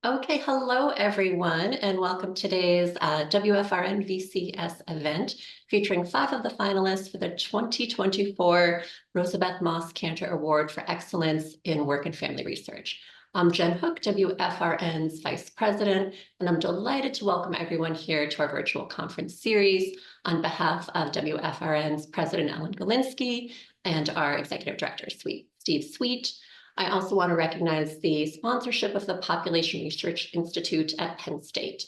Okay, hello everyone, and welcome to today's WFRN VCS event featuring 5 of the finalists for the 2024 Rosabeth Moss Kanter Award for Excellence in Work and Family Research. I'm Jen Hook, WFRN's Vice President, and I'm delighted to welcome everyone here to our virtual conference series on behalf of WFRN's President Ellen Galinsky and our Executive Director, Steve Sweet. I also want to recognize the sponsorship of the Population Research Institute at Penn State.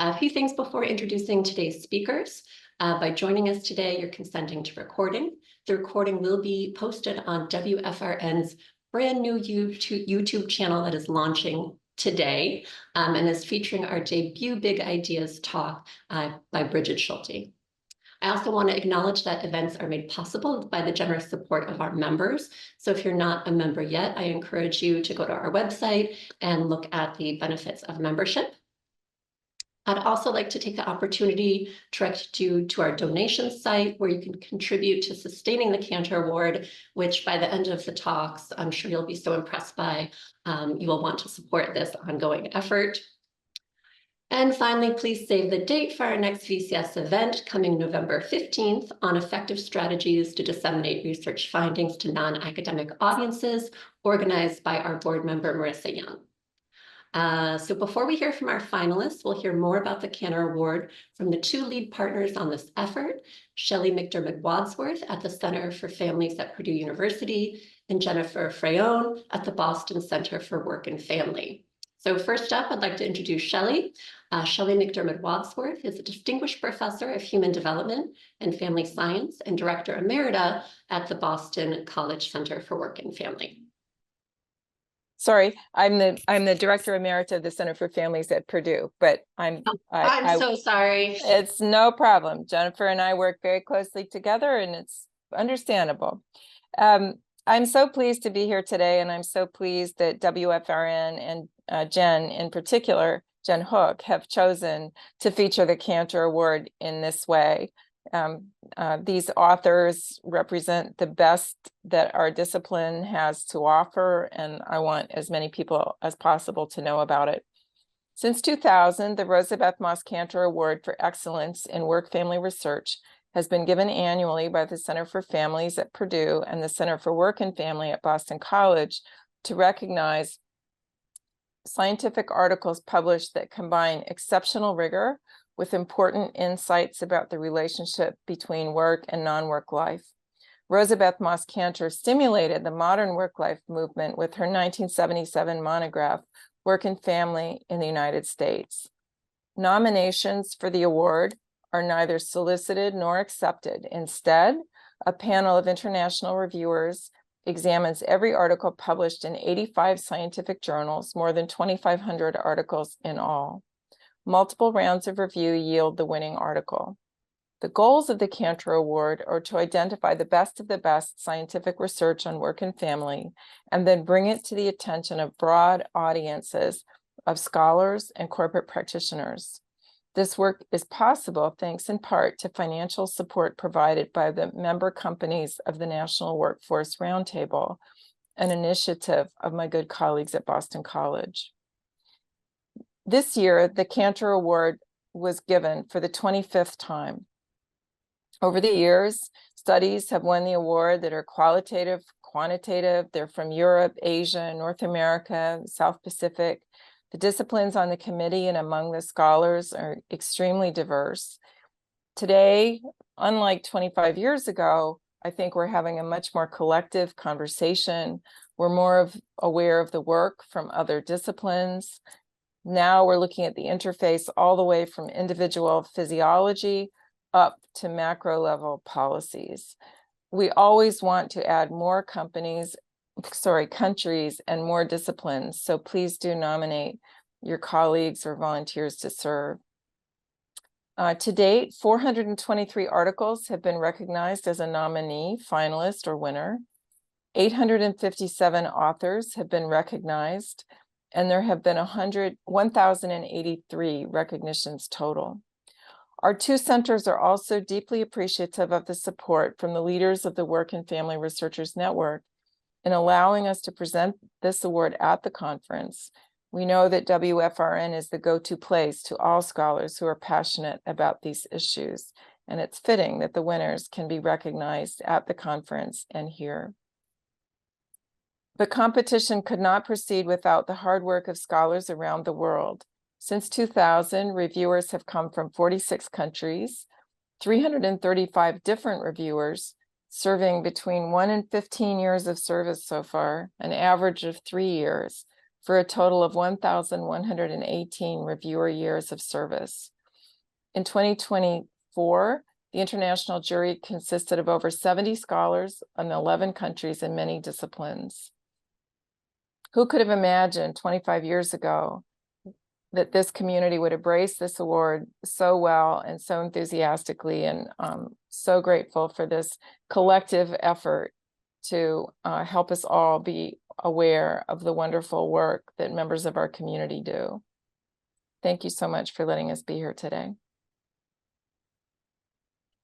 A few things before introducing today's speakers. By joining us today, you're consenting to recording. The recording will be posted on WFRN's brand new YouTube channel that is launching today and is featuring our debut Big Ideas talk by Bridget Schulte. I also want to acknowledge that events are made possible by the generous support of our members. So if you're not a member yet, I encourage you to go to our website and look at the benefits of membership. I'd also like to take the opportunity to direct you to our donation site where you can contribute to sustaining the Kanter Award, which by the end of the talks, I'm sure you'll be so impressed by. You will want to support this ongoing effort. And finally, please save the date for our next VCS event coming November 15th on effective strategies to disseminate research findings to non-academic audiences, organized by our board member, Marissa Young. So before we hear from our finalists, we'll hear more about the Kanter Award from the 2 lead partners on this effort, Shelley MacDermid Wadsworth at the Center for Families at Purdue University and Jennifer Fraone at the Boston Center for Work and Family. So first up, I'd like to introduce Shelley. Shelley MacDermid Wadsworth is a distinguished professor of human development and family science and director emerita at the Boston College Center for Work and Family. Sorry, I'm the director emerita of the Center for Families at Purdue, but I'm so sorry. It's no problem. Jennifer and I work very closely together, and it's understandable. I'm so pleased to be here today, and I'm so pleased that WFRN and Jen in particular, Jen Hook, have chosen to feature the Kanter Award in this way. These authors represent the best that our discipline has to offer, and I want as many people as possible to know about it. Since 2000, the Rosabeth Moss Kanter Award for Excellence in Work-Family Research has been given annually by the Center for Families at Purdue and the Center for Work and Family at Boston College to recognize scientific articles published that combine exceptional rigor with important insights about the relationship between work and non-work life. Rosabeth Moss Kanter stimulated the modern work-life movement with her 1977 monograph, Work and Family in the United States. Nominations for the award are neither solicited nor accepted. Instead, a panel of international reviewers examines every article published in 85 scientific journals, more than 2,500 articles in all. Multiple rounds of review yield the winning article. The goals of the Kanter Award are to identify the best of the best scientific research on work and family, and then bring it to the attention of broad audiences of scholars and corporate practitioners. This work is possible thanks in part to financial support provided by the member companies of the National Workforce Roundtable, an initiative of my good colleagues at Boston College. This year, the Kanter Award was given for the 25th time. Over the years, studies have won the award that are qualitative, quantitative. They're from Europe, Asia, North America, South Pacific. The disciplines on the committee and among the scholars are extremely diverse. Today, unlike 25 years ago, I think we're having a much more collective conversation. We're more aware of the work from other disciplines. Now we're looking at the interface all the way from individual physiology up to macro level policies. We always want to add more countries and more disciplines. So please do nominate your colleagues or volunteers to serve. To date, 423 articles have been recognized as a nominee, finalist, or winner. 857 authors have been recognized, and there have been 1,083 recognitions total. Our 2 centers are also deeply appreciative of the support from the leaders of the Work and Family Researchers Network in allowing us to present this award at the conference. We know that WFRN is the go-to place to all scholars who are passionate about these issues, and it's fitting that the winners can be recognized at the conference and here. The competition could not proceed without the hard work of scholars around the world. Since 2000, reviewers have come from 46 countries, 335 different reviewers, serving between 1 and 15 years of service so far, an average of 3 years, for a total of 1,118 reviewer years of service. In 2024, the international jury consisted of over 70 scholars in 11 countries and many disciplines. Who could have imagined 25 years ago that this community would embrace this award so well and so enthusiastically, and so grateful for this collective effort to help us all be aware of the wonderful work that members of our community do. Thank you so much for letting us be here today.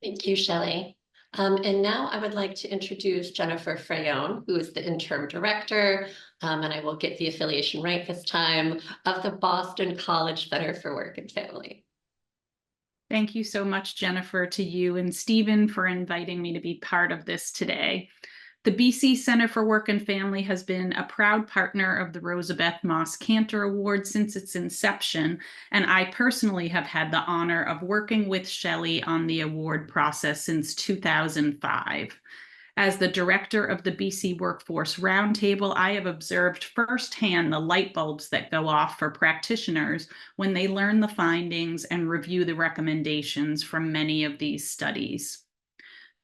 Thank you, Shelley. And now I would like to introduce Jennifer Fraone, who is the interim director, and I will get the affiliation right this time, of the Boston College Center for Work and Family. Thank you so much, Jennifer, to you and Stephen for inviting me to be part of this today. The BC Center for Work and Family has been a proud partner of the Rosabeth Moss Kanter Award since its inception, and I personally have had the honor of working with Shelley on the award process since 2005. As the director of the BC Workforce Roundtable, I have observed firsthand the light bulbs that go off for practitioners when they learn the findings and review the recommendations from many of these studies.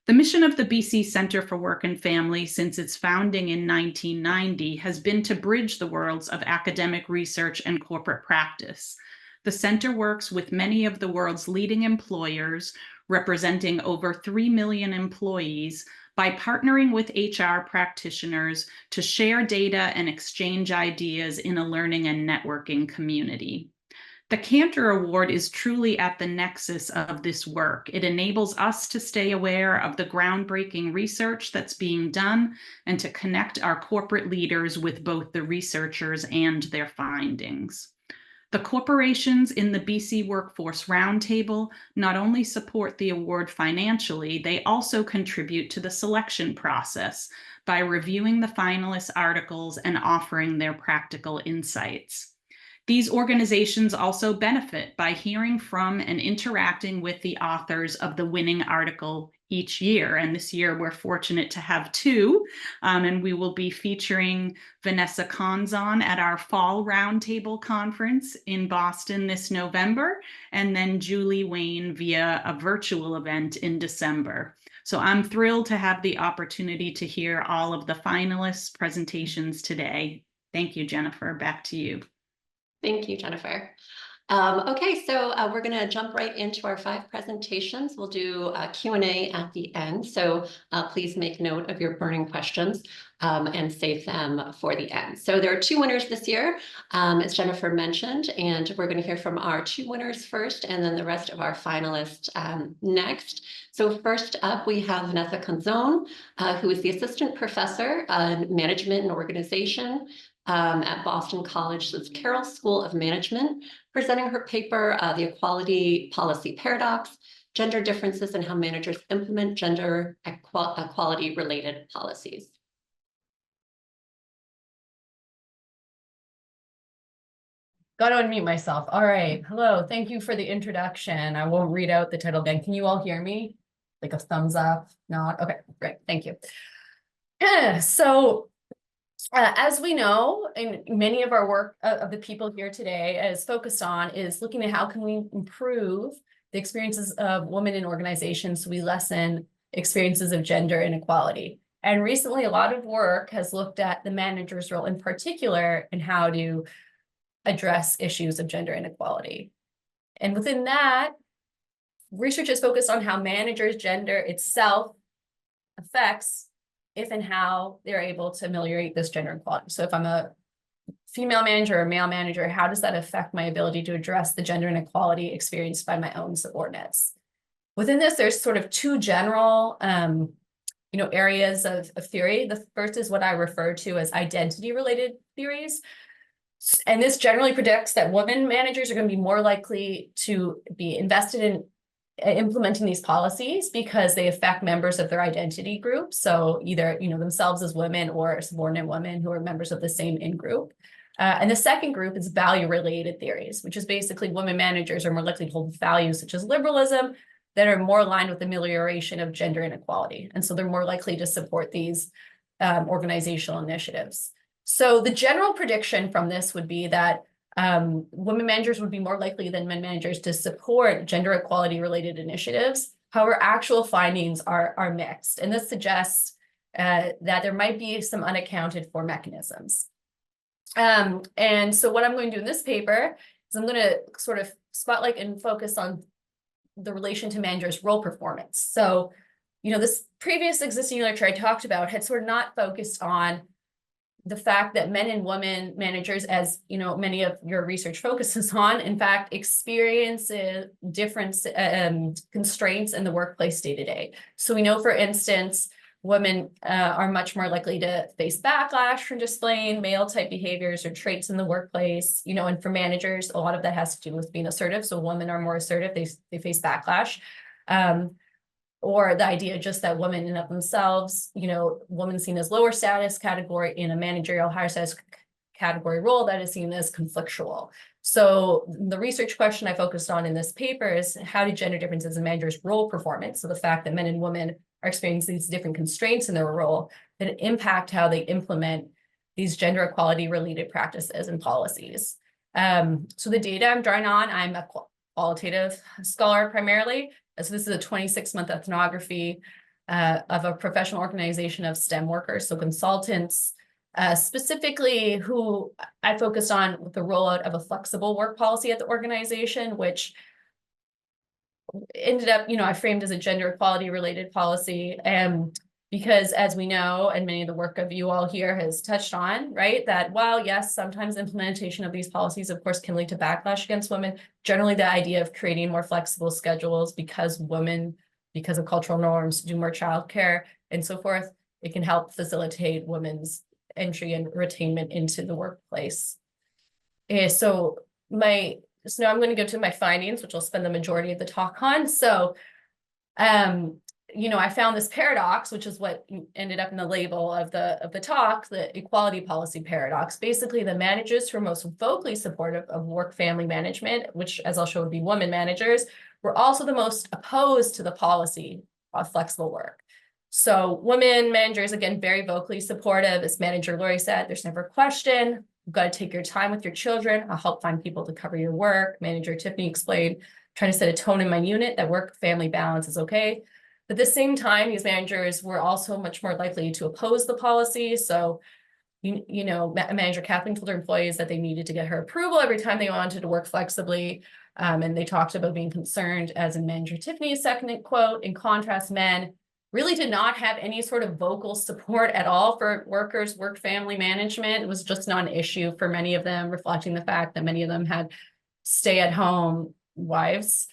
The mission of the BC Center for Work and Family since its founding in 1990 has been to bridge the worlds of academic research and corporate practice. The center works with many of the world's leading employers, representing over 3 million employees, by partnering with HR practitioners to share data and exchange ideas in a learning and networking community. The Kanter Award is truly at the nexus of this work. It enables us to stay aware of the groundbreaking research that's being done and to connect our corporate leaders with both the researchers and their findings. The corporations in the BC Workforce Roundtable not only support the award financially, they also contribute to the selection process by reviewing the finalists' articles and offering their practical insights. These organizations also benefit by hearing from and interacting with the authors of the winning article each year. And this year we're fortunate to have 2, and we will be featuring Vanessa Conzon at our Fall Roundtable Conference in Boston this November, and then Julie Wayne via a virtual event in December. So I'm thrilled to have the opportunity to hear all of the finalists' presentations today. Thank you, Jennifer. Back to you. Thank you, Jennifer. Okay, so we're going to jump right into our 5 presentations. We'll do a Q&A at the end, so please make note of your burning questions and save them for the end. So there are 2 winners this year, as Jennifer mentioned, and we're going to hear from our 2 winners first, and then the rest of our finalists next. So first up, we have Vanessa Conzon, who is the Assistant Professor in Management and Organization at Boston College's Carroll School of Management, presenting her paper, The Equality Policy Paradox, Gender Differences in How Managers Implement Gender Equality-Related Policies. Got to unmute myself. All right. Hello. Thank you for the introduction. I won't read out the title again. Can you all hear me? Like a thumbs up? Not? Okay, great. Thank you. As we know, and many of our work of the people here today is focused on is looking at how can we improve the experiences of women in organizations so we lessen experiences of gender inequality. And recently, a lot of work has looked at the manager's role in particular and how to address issues of gender inequality. And within that, research is focused on how managers' gender itself affects if and how they're able to ameliorate this gender inequality. So if I'm a female manager or male manager, how does that affect my ability to address the gender inequality experienced by my own subordinates? Within this, there's sort of 2 general areas of theory. The first is what I refer to as identity-related theories. And this generally predicts that women managers are going to be more likely to be invested in implementing these policies because they affect members of their identity group. So either, themselves as women or subordinate women who are members of the same in-group. And the second group is value-related theories, which is basically women managers are more likely to hold values such as liberalism that are more aligned with amelioration of gender inequality. And so they're more likely to support these organizational initiatives. So the general prediction from this would be that women managers would be more likely than men managers to support gender equality related initiatives. However, actual findings are mixed. And this suggests that there might be some unaccounted for mechanisms. And so what I'm going to do in this paper is I'm going to sort of spotlight and focus on the relation to managers' role performance. So, this previous existing literature I talked about had sort of not focused on the fact that men and women managers, as many of your research focuses on, in fact, experience different constraints in the workplace day to day. So we know, for instance, women are much more likely to face backlash for displaying male type behaviors or traits in the workplace, and for managers, a lot of that has to do with being assertive. So women are more assertive, they face backlash. Or the idea just that women in of themselves, women seen as lower status category in a managerial higher status category role that is seen as conflictual. So the research question I focused on in this paper is how do gender differences in managers' role performance, so the fact that men and women are experiencing these different constraints in their role, that impact how they implement these gender equality related practices and policies. So the data I'm drawing on, I'm a qualitative scholar primarily. So this is a 26-month ethnography of a professional organization of STEM workers, so consultants, specifically who I focused on with the rollout of a flexible work policy at the organization, which ended up, I framed as a gender equality related policy. Because as we know, and many of the work of you all here has touched on, right, that while yes, sometimes implementation of these policies, of course, can lead to backlash against women, generally the idea of creating more flexible schedules because women, because of cultural norms, do more childcare and so forth, it can help facilitate women's entry and retainment into the workplace. So now I'm going to go to my findings, which I'll spend the majority of the talk on. So, I found this paradox, which is what ended up in the label of the talk, the equality policy paradox. Basically, the managers who are most vocally supportive of work-family management, which, as I'll show, would be women managers, were also the most opposed to the policy of flexible work. So women managers, again, very vocally supportive. As manager Lori said, there's never a question. You've got to take your time with your children. I'll help find people to cover your work. Manager Tiffany explained, trying to set a tone in my unit that work-family balance is okay. But at the same time, these managers were also much more likely to oppose the policy. So, Manager Kathleen told her employees that they needed to get her approval every time they wanted to work flexibly. And they talked about being concerned, as in Manager Tiffany's second quote. In contrast, men really did not have any sort of vocal support at all for workers' work-family management. It was just not an issue for many of them, reflecting the fact that many of them had stay-at-home wives.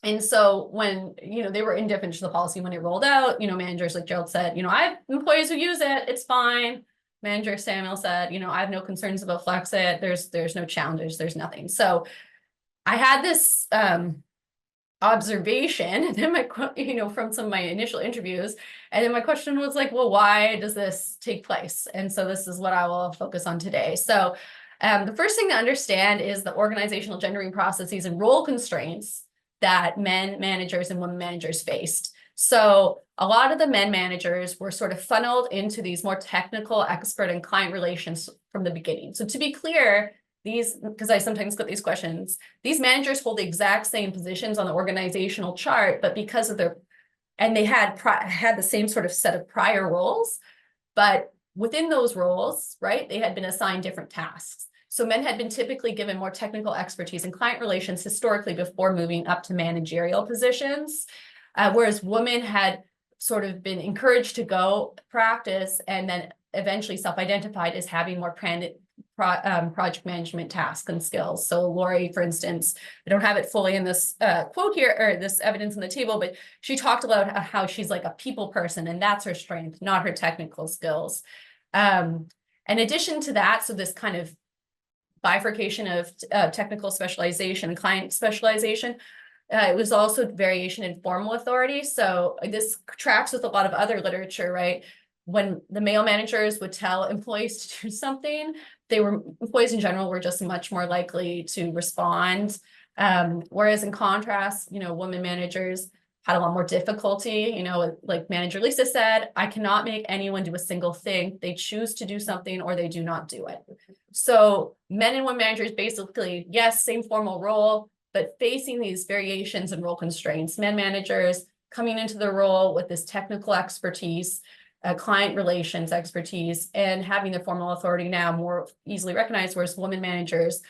And so when, they were indifferent to the policy when it rolled out, managers like Gerald said, I have employees who use it, it's fine. Manager Samuel said, I have no concerns about Flexit. There's no challenges, there's nothing. So I had this observation, and then from some of my initial interviews, and then my question was like, well, why does this take place? And so this is what I will focus on today. So the first thing to understand is the organizational gendering processes and role constraints that men managers and women managers faced. So a lot of the men managers were sort of funneled into these more technical expert and client relations from the beginning. So to be clear, because I sometimes get these questions, these managers hold the exact same positions on the organizational chart, but because of they had the same sort of set of prior roles, but within those roles, right, they had been assigned different tasks. So men had been typically given more technical expertise in client relations historically before moving up to managerial positions, whereas women had sort of been encouraged to go practice and then eventually self-identified as having more project management tasks and skills. So Lori, for instance, I don't have it fully in this quote here or this evidence in the table, but she talked about how she's like a people person and that's her strength, not her technical skills. In addition to that, so this kind of bifurcation of technical specialization and client specialization, it was also variation in formal authority. So this tracks with a lot of other literature, right? When the male managers would tell employees to do something, employees in general were just much more likely to respond. Whereas in contrast, women managers had a lot more difficulty, like Manager Lisa said, I cannot make anyone do a single thing. They choose to do something or they do not do it. So men and women managers basically, yes, same formal role, but facing these variations in role constraints. Men managers coming into the role with this technical expertise, client relations expertise, and having the formal authority now more easily recognized, whereas women managers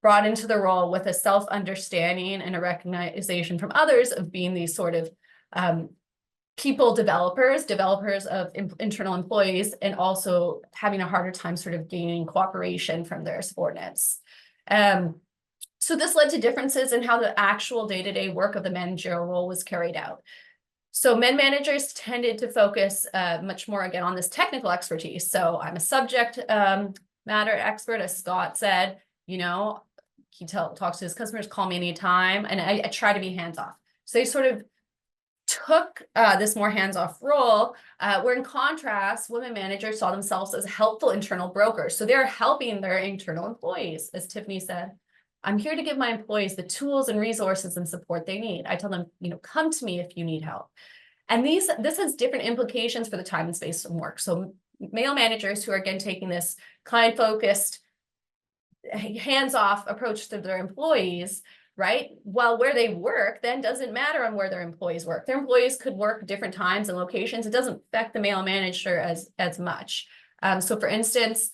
brought into the role with a self-understanding and a recognition from others of being these sort of people developers of internal employees, and also having a harder time sort of gaining cooperation from their subordinates. So this led to differences in how the actual day-to-day work of the managerial role was carried out. So men managers tended to focus much more, again, on this technical expertise. So I'm a subject matter expert, as Scott said, he talks to his customers, call me anytime, and I try to be hands-off. So they sort of took this more hands-off role, where in contrast, women managers saw themselves as helpful internal brokers. So they're helping their internal employees. As Tiffany said, I'm here to give my employees the tools and resources and support they need. I tell them, come to me if you need help. And this has different implications for the time and space of work. So male managers who are, again, taking this client-focused, hands-off approach to their employees, right? While where they work then doesn't matter on where their employees work. Their employees could work different times and locations. It doesn't affect the male manager as much. So for instance,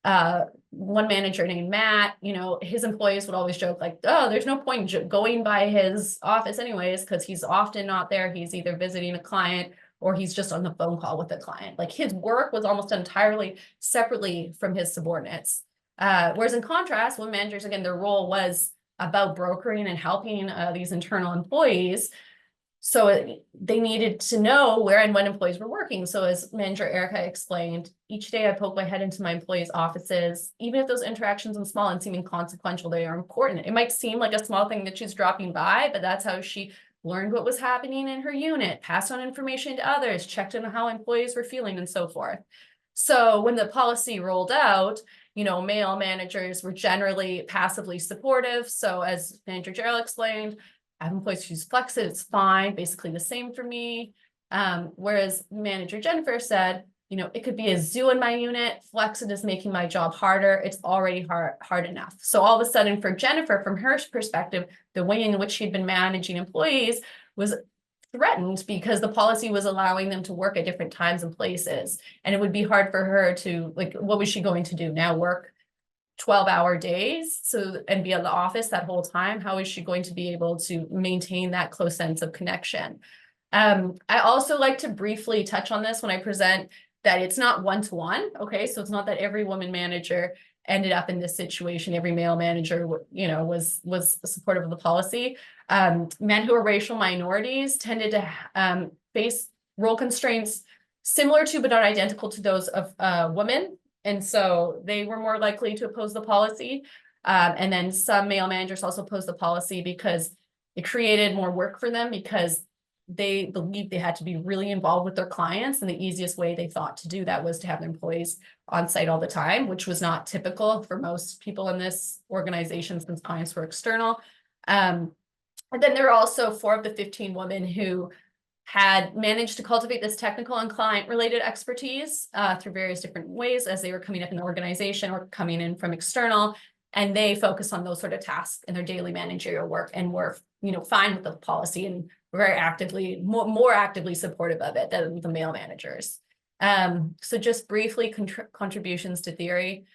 one manager named Matt, his employees would always joke like, oh, there's no point going by his office anyways, because he's often not there. He's either visiting a client or he's just on the phone call with the client. Like his work was almost entirely separately from his subordinates. Whereas in contrast, women managers, again, their role was about brokering and helping these internal employees. So they needed to know where and when employees were working. So as Manager Erica explained, each day I poke my head into my employees' offices. Even if those interactions are small and seem inconsequential, they are important. It might seem like a small thing that she's dropping by, but that's how she learned what was happening in her unit, passed on information to others, checked on how employees were feeling, and so forth. So when the policy rolled out, male managers were generally passively supportive. So as Manager Gerald explained, I have employees who use Flex it, it's fine, basically the same for me. Whereas Manager Jennifer said, it could be a zoo in my unit, Flex it is making my job harder, it's already hard enough. So all of a sudden for Jennifer, from her perspective, the way in which she'd been managing employees was threatened because the policy was allowing them to work at different times and places. And it would be hard for her to, what was she going to do now? Work 12-hour days and be at the office that whole time? How is she going to be able to maintain that close sense of connection? I also like to briefly touch on this when I present that it's not one-to-one. Okay, so it's not that every woman manager ended up in this situation. Every male manager, was supportive of the policy. Men who are racial minorities tended to face role constraints similar to, but not identical to, those of women. And so they were more likely to oppose the policy. And then some male managers also opposed the policy because it created more work for them, because they believed they had to be really involved with their clients. And the easiest way they thought to do that was to have their employees on site all the time, which was not typical for most people in this organization since clients were external. And then there are also 4 of the 15 women who had managed to cultivate this technical and client-related expertise through various different ways as they were coming up in the organization or coming in from external, and they focus on those sort of tasks in their daily managerial work and were, fine with the policy and very actively, more actively supportive of it than the male managers. So just briefly, contributions to theory.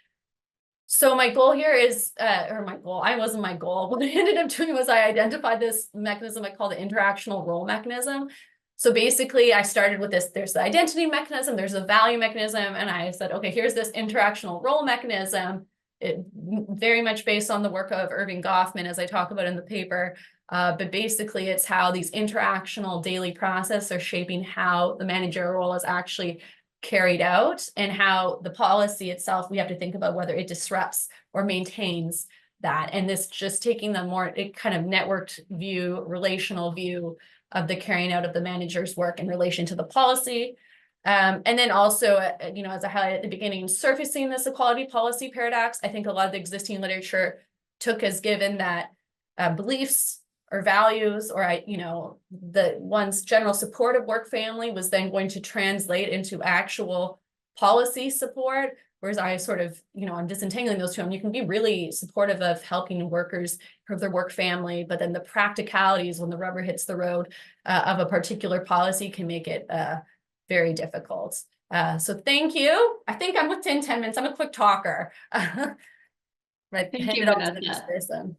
So my goal here is, my goal. What I ended up doing was I identified this mechanism I call the interactional role mechanism. So basically I started with this, there's the identity mechanism, there's the value mechanism, and I said, okay, here's this interactional role mechanism. It very much based on the work of Irving Goffman, as I talk about in the paper. But basically it's how these interactional daily processes are shaping how the managerial role is actually carried out, and how the policy itself, we have to think about whether it disrupts or maintains that. And this just taking the more kind of networked view, relational view of the carrying out of the manager's work in relation to the policy. And then also, as I highlighted at the beginning, surfacing this equality policy paradox. I think a lot of the existing literature took as given that beliefs or values, or the one's general support of work family was then going to translate into actual policy support. Whereas I sort of, I'm disentangling those two. You can be really supportive of helping workers improve their work family, but then the practicalities when the rubber hits the road of a particular policy can make it very difficult. So thank you. I think I'm within 10 minutes. I'm a quick talker. Right, Thank hand you, it off to the Vanessa. next person.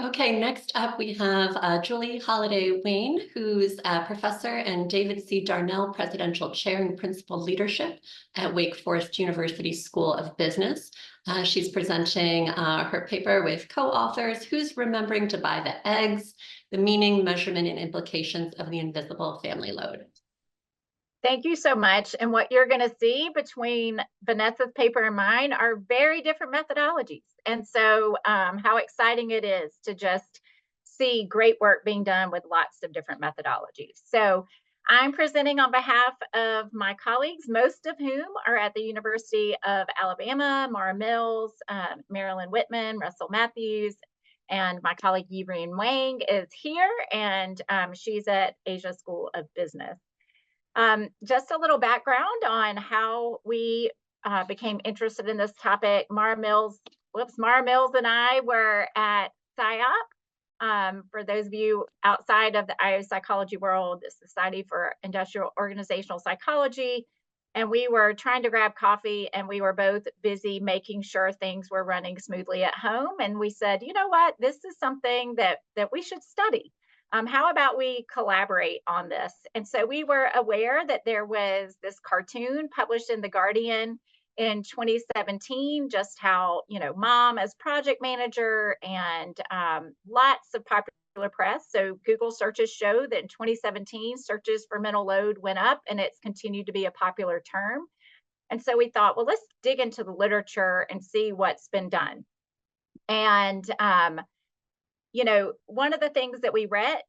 Okay, next up we have Julie Holliday Wayne, who's a professor and David C. Darnell Presidential Chair in Principal Leadership at Wake Forest University School of Business. She's presenting her paper with co-authors, Who's Remembering to Buy the Eggs? The Meaning, Measurement, and Implications of the Invisible Family Load. Thank you so much. And what you're going to see between Vanessa's paper and mine are very different methodologies. And so how exciting it is to just see great work being done with lots of different methodologies. So I'm presenting on behalf of my colleagues, most of whom are at the University of Alabama, Mara Mills, Marilyn Whitman, Russell Matthews, and my colleague Yireen Wang is here, and she's at Asia School of Business. Just a little background on how we became interested in this topic. Mara Mills and I were at SIOP. For those of you outside of the IO psychology world, the Society for Industrial Organizational Psychology, and we were trying to grab coffee, and we were both busy making sure things were running smoothly at home. And we said, you know what, this is something that we should study. How about we collaborate on this? And so we were aware that there was this cartoon published in The Guardian in 2017, just how, mom as project manager and lots of popular press. So Google searches show that in 2017, searches for mental load went up, and it's continued to be a popular term. And so we thought, well, let's dig into the literature and see what's been done. And one of the things that we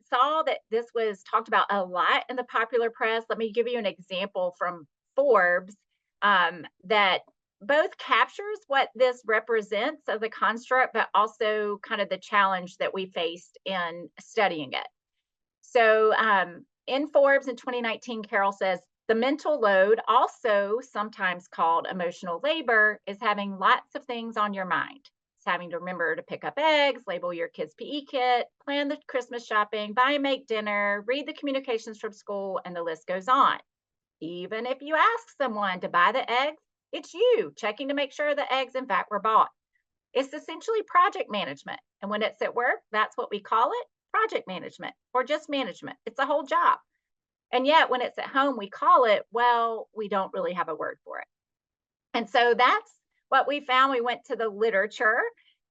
saw that this was talked about a lot in the popular press. Let me give you an example from Forbes that both captures what this represents as a construct, but also kind of the challenge that we faced in studying it. So in Forbes in 2019, Carol says, the mental load, also sometimes called emotional labor, is having lots of things on your mind. Having to remember to pick up eggs, label your kids' PE kit, plan the Christmas shopping, buy and make dinner, read the communications from school, and the list goes on. Even if you ask someone to buy the eggs, it's you checking to make sure the eggs, in fact, were bought. It's essentially project management. And when it's at work, that's what we call it, project management, or just management. It's a whole job. And yet when it's at home, we call it, well, we don't really have a word for it. And so that's what we found. We went to the literature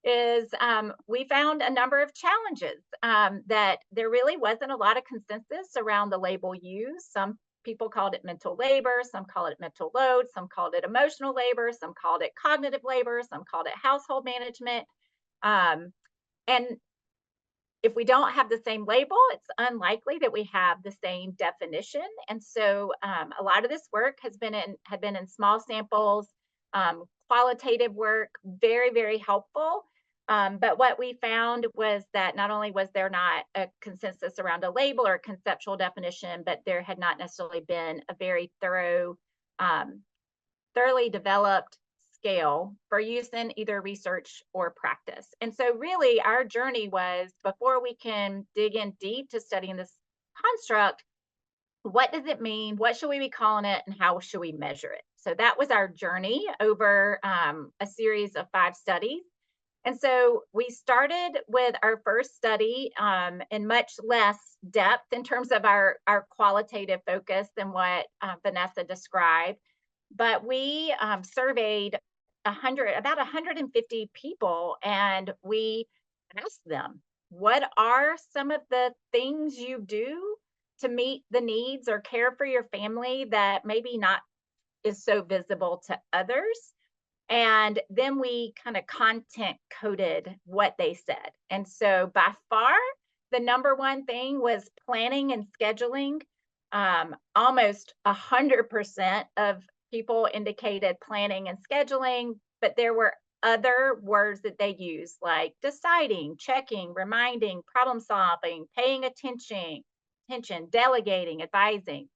is we found a number of challenges that there really wasn't a lot of consensus around the label used. Some people called it mental labor, some called it mental load, some called it emotional labor, some called it cognitive labor, some called it household management. And if we don't have the same label, it's unlikely that we have the same definition. And so a lot of this work had been in small samples. Qualitative work, very, very helpful. But what we found was that not only was there not a consensus around a label or a conceptual definition, but there had not necessarily been a very thoroughly developed scale for use in either research or practice. And so really our journey was, before we can dig in deep to studying this construct, what does it mean? What should we be calling it? And how should we measure it? So that was our journey over a series of 5 studies. And so we started with our first study in much less depth in terms of our qualitative focus than what Vanessa described. But we surveyed about 150 people, and we asked them, what are some of the things you do to meet the needs or care for your family that maybe not is so visible to others. And then we kind of content coded what they said. And so by far, the number one thing was planning and scheduling. Almost 100% of people indicated planning and scheduling, but there were other words that they used, like deciding, checking, reminding, problem solving, paying attention, delegating, advising.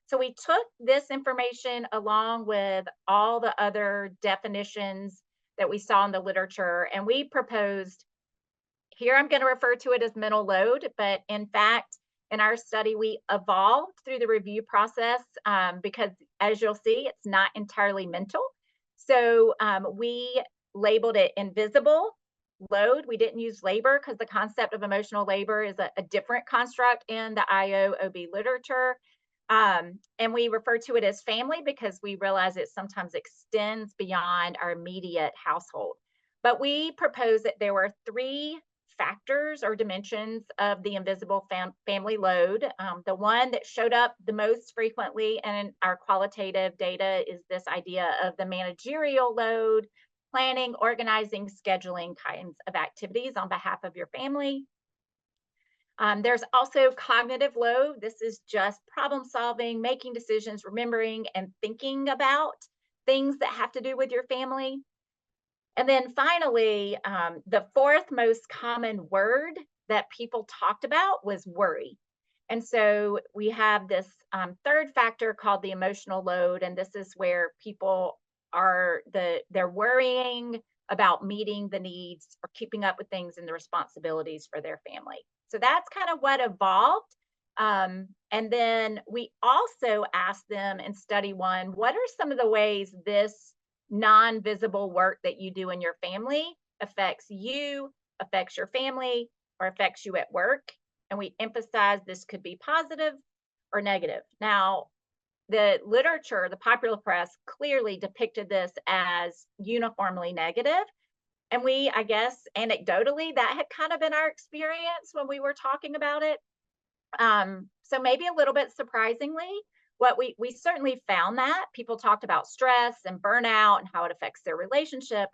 So we took this information along with all the other definitions that we saw in the literature, and we proposed, here I'm going to refer to it as mental load, but in fact, in our study, we evolved through the review process because, as you'll see, it's not entirely mental. So we labeled it invisible load. We didn't use labor because the concept of emotional labor is a different construct in the IO-OB literature. And we refer to it as family because we realize it sometimes extends beyond our immediate household. But we propose that there were 3 factors or dimensions of the invisible family load. The one that showed up the most frequently in our qualitative data is this idea of the managerial load, planning, organizing, scheduling kinds of activities on behalf of your family. There's also cognitive load. This is just problem solving, making decisions, remembering, and thinking about things that have to do with your family. And then finally, the 4th most common word that people talked about was worry. And so we have this 3rd factor called the emotional load. And this is where people are, they're worrying about meeting the needs or keeping up with things and the responsibilities for their family. So that's kind of what evolved. And then we also asked them in study 1, what are some of the ways this non-visible work that you do in your family affects you, affects your family, or affects you at work? And we emphasize this could be positive or negative. Now, the literature, the popular press clearly depicted this as uniformly negative. And we, I guess, anecdotally, that had kind of been our experience when we were talking about it. So maybe a little bit surprisingly, what we certainly found that people talked about stress and burnout and how it affects their relationship.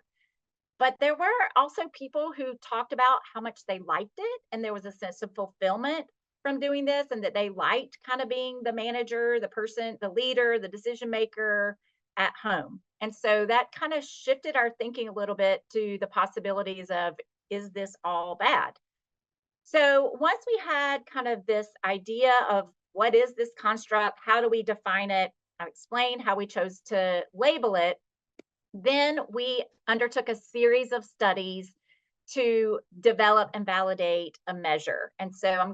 But there were also people who talked about how much they liked it. And there was a sense of fulfillment from doing this, and that they liked kind of being the manager, the person, the leader, the decision maker at home. And so that kind of shifted our thinking a little bit to the possibilities of, is this all bad? So once we had kind of this idea of what is this construct, how do we define it, I explained how we chose to label it, then we undertook a series of studies to develop and validate a measure. And so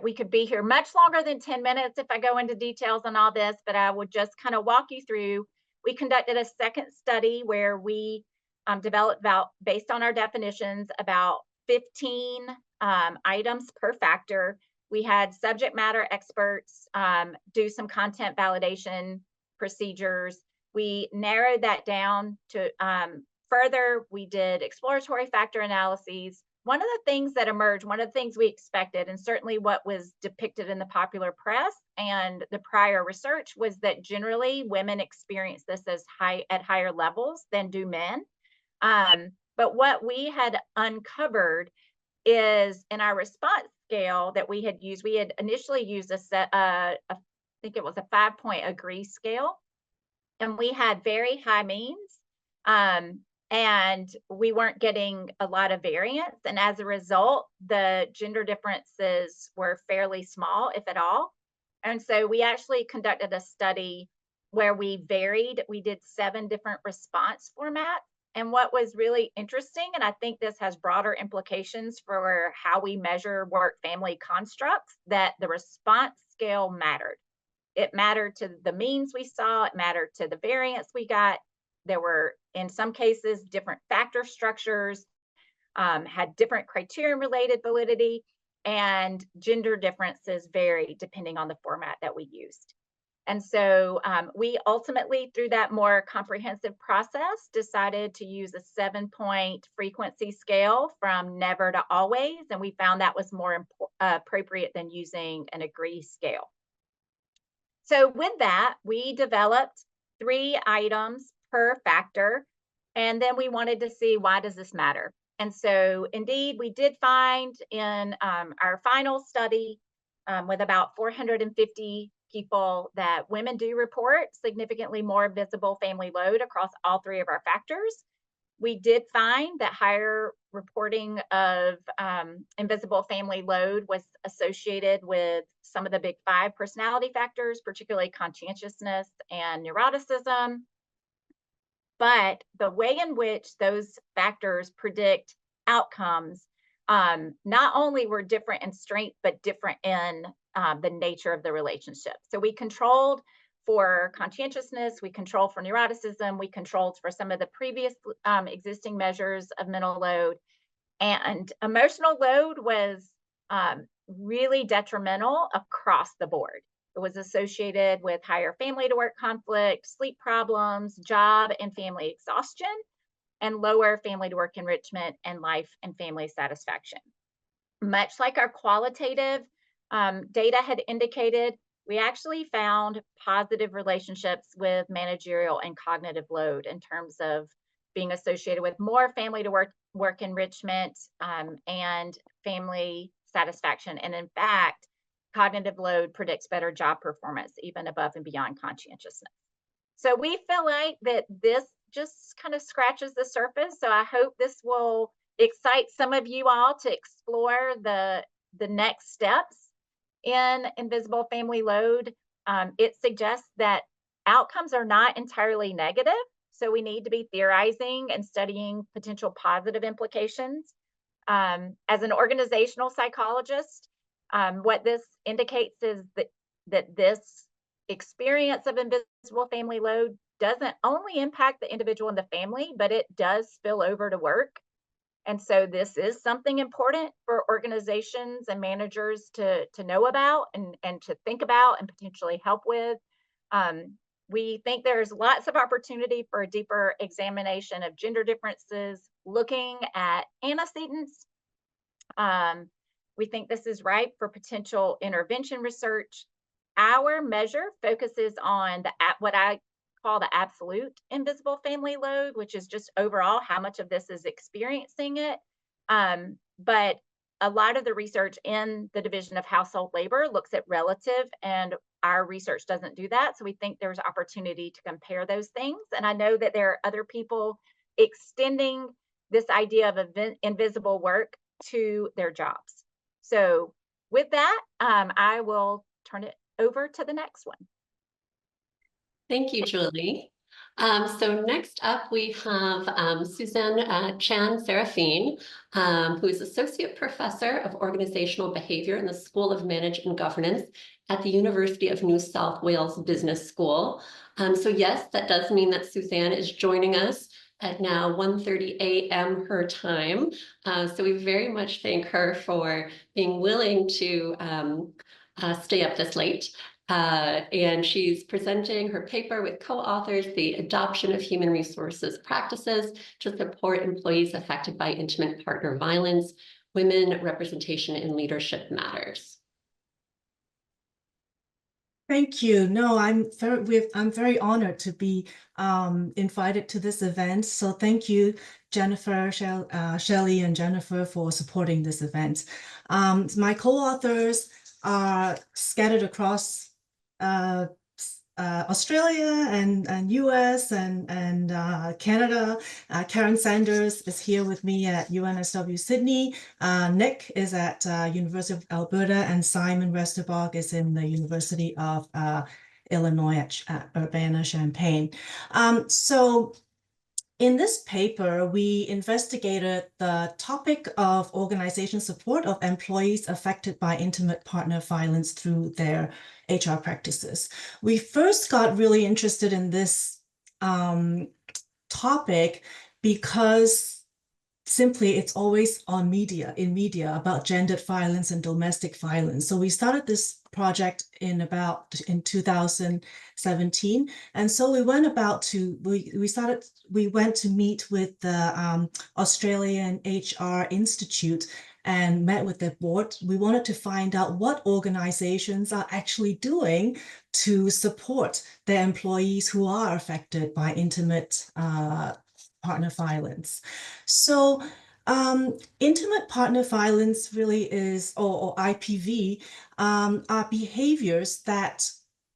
we could be here much longer than 10 minutes if I go into details on all this, but I would just kind of walk you through. We conducted a second study where we developed based on our definitions, about 15 items per factor. We had subject matter experts do some content validation procedures. We narrowed that down to further. We did exploratory factor analyses. One of the things that emerged, one of the things we expected, and certainly what was depicted in the popular press and the prior research, was that generally women experience this as at higher levels than do men. But what we had uncovered is in our response scale that we had initially used I think it was a 5-point agree scale, and we had very high means. And we weren't getting a lot of variance. And as a result, the gender differences were fairly small, if at all. And so we actually conducted a study where we varied. We did 7 different response formats. And what was really interesting, and I think this has broader implications for how we measure work-family constructs, that the response scale mattered. It mattered to the means we saw. It mattered to the variance we got. There were, in some cases, different factor structures, had different criterion-related validity, and gender differences varied depending on the format that we used. And so we ultimately, through that more comprehensive process, decided to use a 7-point frequency scale from never to always, and we found that was more appropriate than using an agree scale. So with that, we developed 3 items per factor. And then we wanted to see, why does this matter? And so indeed, we did find in our final study with about 450 people that women do report significantly more visible family load across all 3 of our factors. We did find that higher reporting of invisible family load was associated with some of the big 5 personality factors, particularly conscientiousness and neuroticism. But the way in which those factors predict outcomes not only were different in strength, but different in the nature of the relationship. So we controlled for conscientiousness, we controlled for neuroticism, we controlled for some of the previous existing measures of mental load. And emotional load was really detrimental across the board. It was associated with higher family to work conflict, sleep problems, job and family exhaustion, and lower family to work enrichment and life and family satisfaction. Much like our qualitative data had indicated, we actually found positive relationships with managerial and cognitive load in terms of being associated with more family to work enrichment and family satisfaction. And in fact, cognitive load predicts better job performance, even above and beyond conscientiousness. So we feel like that this just kind of scratches the surface. So I hope this will excite some of you all to explore the next steps in invisible family load. It suggests that outcomes are not entirely negative. So we need to be theorizing and studying potential positive implications. As an organizational psychologist, what this indicates is that this experience of invisible family load doesn't only impact the individual and the family, but it does spill over to work. And so this is something important for organizations and managers to know about and to think about and potentially help with. We think there's lots of opportunity for a deeper examination of gender differences, looking at antecedents. We think this is ripe for potential intervention research. Our measure focuses on what I call the absolute invisible family load, which is just overall how much of this is experiencing it. But a lot of the research in the Division of Household Labor looks at relative, and our research doesn't do that. So we think there's opportunity to compare those things. And I know that there are other people extending this idea of invisible work to their jobs. So with that, I will turn it over to the next one. Thank you, Julie. So next up, we have Suzanne Chan Serafine, who is Associate Professor of Organizational Behavior in the School of Management and Governance at the University of New South Wales Business School. So yes, that does mean that Suzanne is joining us at now 1:30 a.m. her time. So we very much thank her for being willing to stay up this late. And she's presenting her paper with co-authors, The Adoption of Human Resources Practices to Support Employees Affected by Intimate Partner Violence, Women Representation in Leadership Matters. Thank you. No, I'm very honored to be invited to this event. So thank you, Jennifer, Shelley, and Jennifer for supporting this event. My co-authors are scattered across Australia and US and Canada. Karen Sanders is here with me at UNSW Sydney. Nick is at University of Alberta, and Simon Westerbork is in the University of Illinois at Urbana-Champaign. So in this paper, we investigated the topic of organization support of employees affected by intimate partner violence through their HR practices. We first got really interested in this topic because simply it's always on in media about gendered violence and domestic violence. So we started this project in 2017. And so we went we went to meet with the Australian HR Institute and met with the board, we wanted to find out what organizations are actually doing to support their employees who are affected by intimate partner violence. So intimate partner violence really is, or IPV, are behaviors that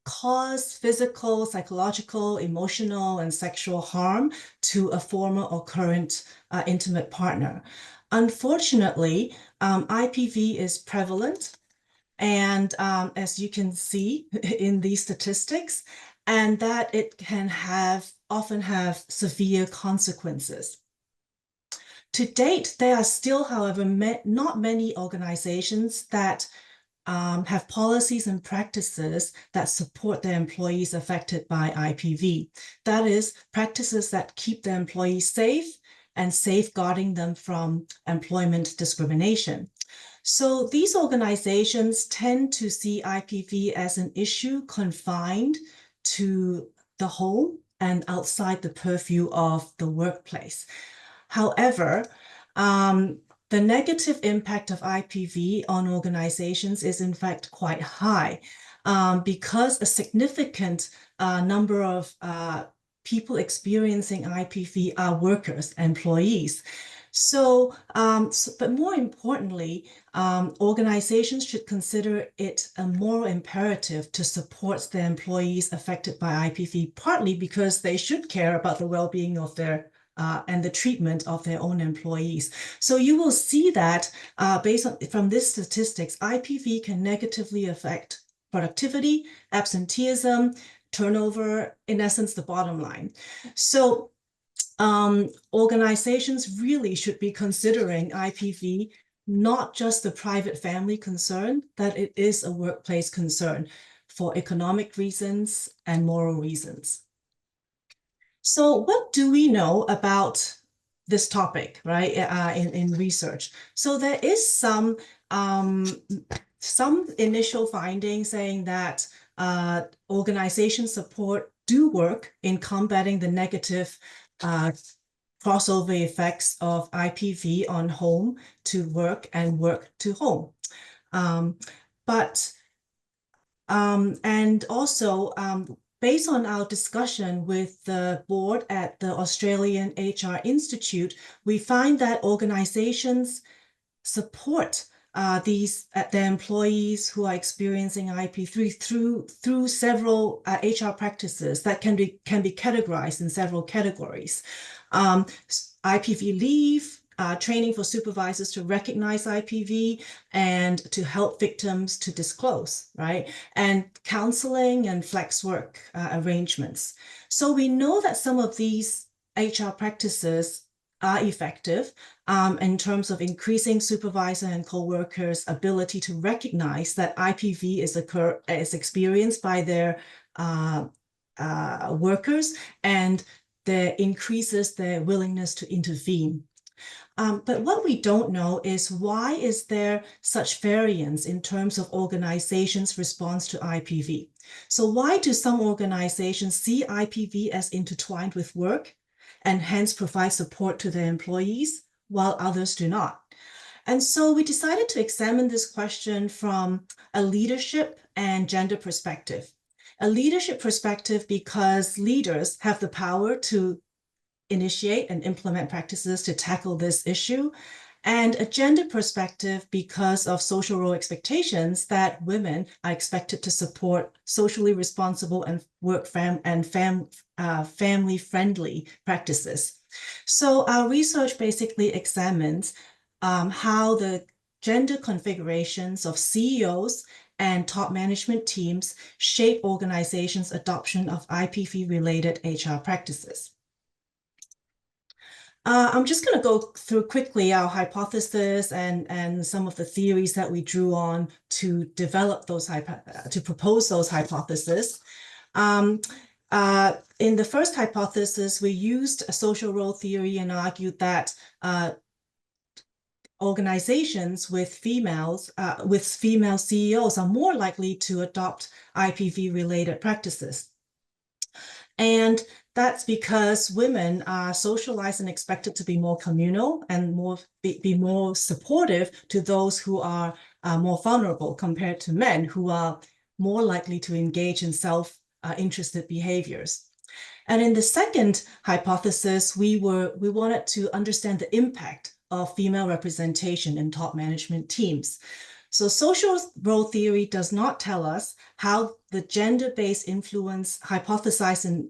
cause physical, psychological, emotional, and sexual harm to a former or current intimate partner. Unfortunately, IPV is prevalent, and as you can see in these statistics, and that it can often have severe consequences. To date, there are still, however, not many organizations that have policies and practices that support their employees affected by IPV. That is, practices that keep their employees safe and safeguarding them from employment discrimination. So these organizations tend to see IPV as an issue confined to the home and outside the purview of the workplace. However, the negative impact of IPV on organizations is in fact quite high because a significant number of people experiencing IPV are workers, employees. So, but more importantly, organizations should consider it a moral imperative to support their employees affected by IPV, partly because they should care about the well-being of their and the treatment of their own employees. So you will see that based on from this statistics, IPV can negatively affect productivity, absenteeism, turnover, in essence, the bottom line. So organizations really should be considering IPV not just a private family concern, that it is a workplace concern for economic reasons and moral reasons. So what do we know about this topic, right, in research? So there is some initial findings saying that organization support do work in combating the negative crossover effects of IPV on home to work and work to home. And also, based on our discussion with the board at the Australian HR Institute, we find that organizations support their employees who are experiencing IPV through several HR practices that can be categorized in several categories. IPV leave, training for supervisors to recognize IPV and to help victims to disclose, right? And counseling and flex work arrangements. So we know that some of these HR practices are effective in terms of increasing supervisor and co-workers' ability to recognize that IPV is experienced by their workers, and that increases their willingness to intervene. But what we don't know is why is there such variance in terms of organizations' response to IPV? So why do some organizations see IPV as intertwined with work and hence provide support to their employees, while others do not? And so we decided to examine this question from a leadership and gender perspective. A leadership perspective because leaders have the power to initiate and implement practices to tackle this issue, and a gender perspective because of social role expectations that women are expected to support socially responsible and family-friendly practices. So our research basically examines how the gender configurations of CEOs and top management teams shape organizations' adoption of IPV-related HR practices. I'm just going to go through quickly our hypothesis and some of the theories that we drew on to develop those, to propose those hypotheses. In the first hypothesis, we used a social role theory and argued that organizations with female CEOs are more likely to adopt IPV-related practices. And That's because women are socialized and expected to be more communal and be more supportive to those who are more vulnerable compared to men who are more likely to engage in self-interested behaviors. And in the second hypothesis, we wanted to understand the impact of female representation in top management teams. So social role theory does not tell us how the gender-based influence hypothesized in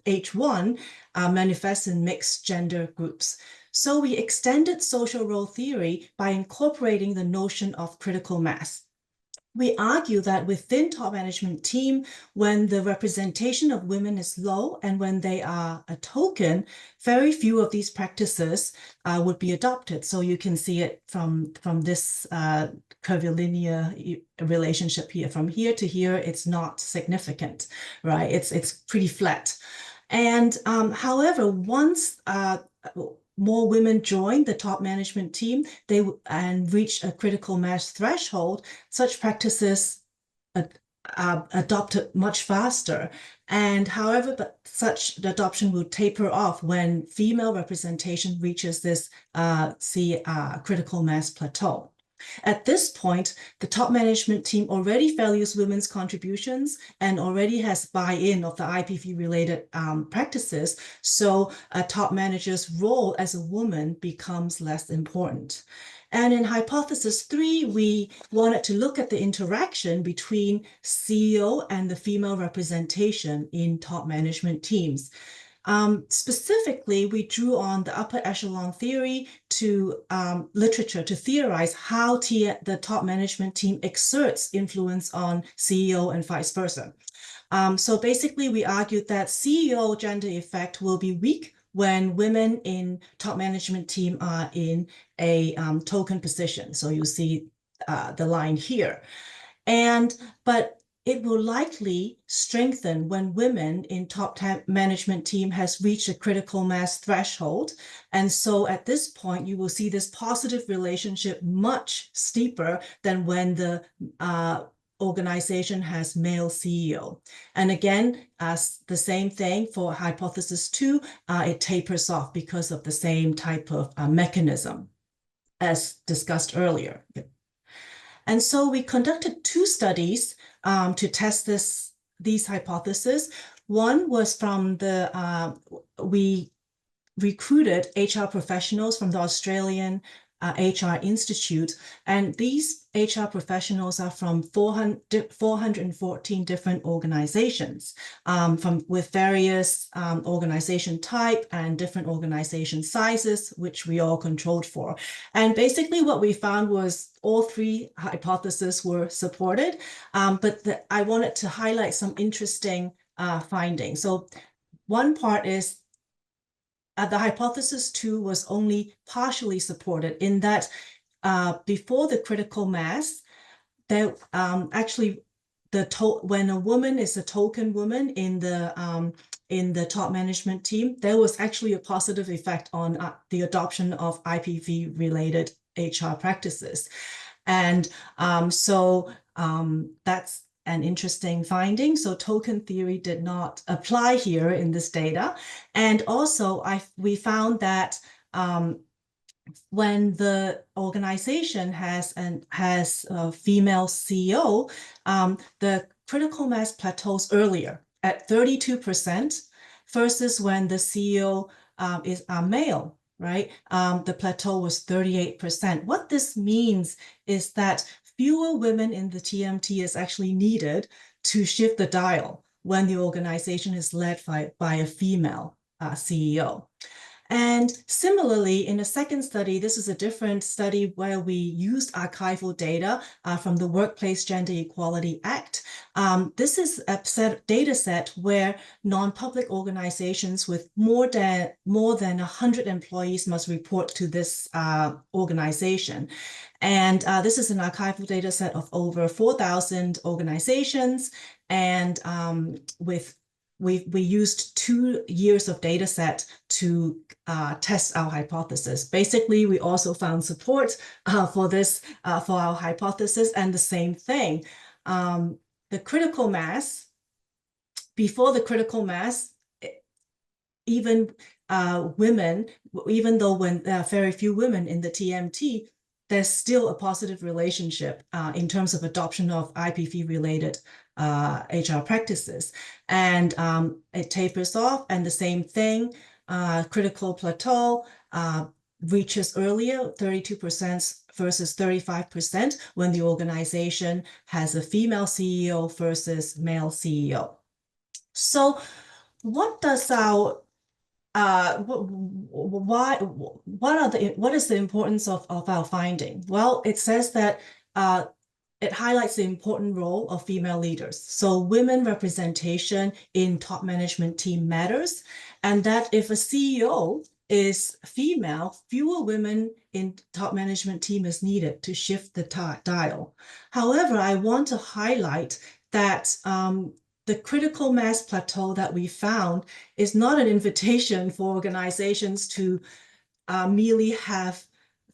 H1 manifests in mixed gender groups. So we extended social role theory by incorporating the notion of critical mass. We argue that within top management team, when the representation of women is low and when they are a token, very few of these practices would be adopted. So you can see it from this curvilinear relationship here. From here to here, it's not significant, right? It's pretty flat. And however, once more women join the top management team, and reach a critical mass threshold, such practices adopted much faster. And however, but such adoption will taper off when female representation reaches this critical mass plateau. At this point, the top management team already values women's contributions and already has buy-in of the IPV-related practices, so a top manager's role as a woman becomes less important. And in hypothesis 3, we wanted to look at the interaction between CEO and the female representation in top management teams. Specifically, we drew on the upper echelon theory to literature to theorize how the top management team exerts influence on CEO and vice versa. So basically, we argued that CEO gender effect will be weak when women in top management team are in a token position. So you see the line here. But it will likely strengthen when women in top management team has reached a critical mass threshold. And so at this point, you will see this positive relationship much steeper than when the organization has male CEO. And again, as the same thing for hypothesis 2, it tapers off because of the same type of mechanism as discussed earlier. And so we conducted 2 studies to test these hypotheses. One was from we recruited HR professionals from the Australian HR Institute, and these HR professionals are from 414 different organizations, with various organization type and different organization sizes, which we all controlled for. And basically what we found was all 3 hypotheses were supported, but I wanted to highlight some interesting findings. So one part is the hypothesis 2 was only partially supported in that before the critical mass, there actually when a woman is a token woman in the top management team, there was actually a positive effect on the adoption of IPV related HR practices. And so that's an interesting finding. So token theory did not apply here in this data. And also we found that when the organization has a female CEO, the critical mass plateaus earlier at 32% versus when the CEO is a male, right? The plateau was 38%. What this means is that fewer women in the TMT is actually needed to shift the dial when the organization is led by a female CEO. And similarly, in a second study, this is a different study where we used archival data from the Workplace Gender Equality Act. This is a data set where non-public organizations with more than 100 employees must report to this organization. And this is an archival data set of over 4,000 organizations, and we used 2 years of data set to test our hypothesis. Basically, we also found support for our hypothesis, and the same thing. The critical mass, before the critical mass, even women, even though when there are very few women in the TMT, there's still a positive relationship in terms of adoption of IPV-related HR practices. And it tapers off, and the same thing, critical plateau reaches earlier, 32% versus 35% when the organization has a female CEO versus male CEO. So what does our what is the importance of our finding? Well, it says that it highlights the important role of female leaders. So women representation in top management team matters, and that if a CEO is female, fewer women in top management team is needed to shift the dial. However, I want to highlight that the critical mass plateau that we found is not an invitation for organizations to merely have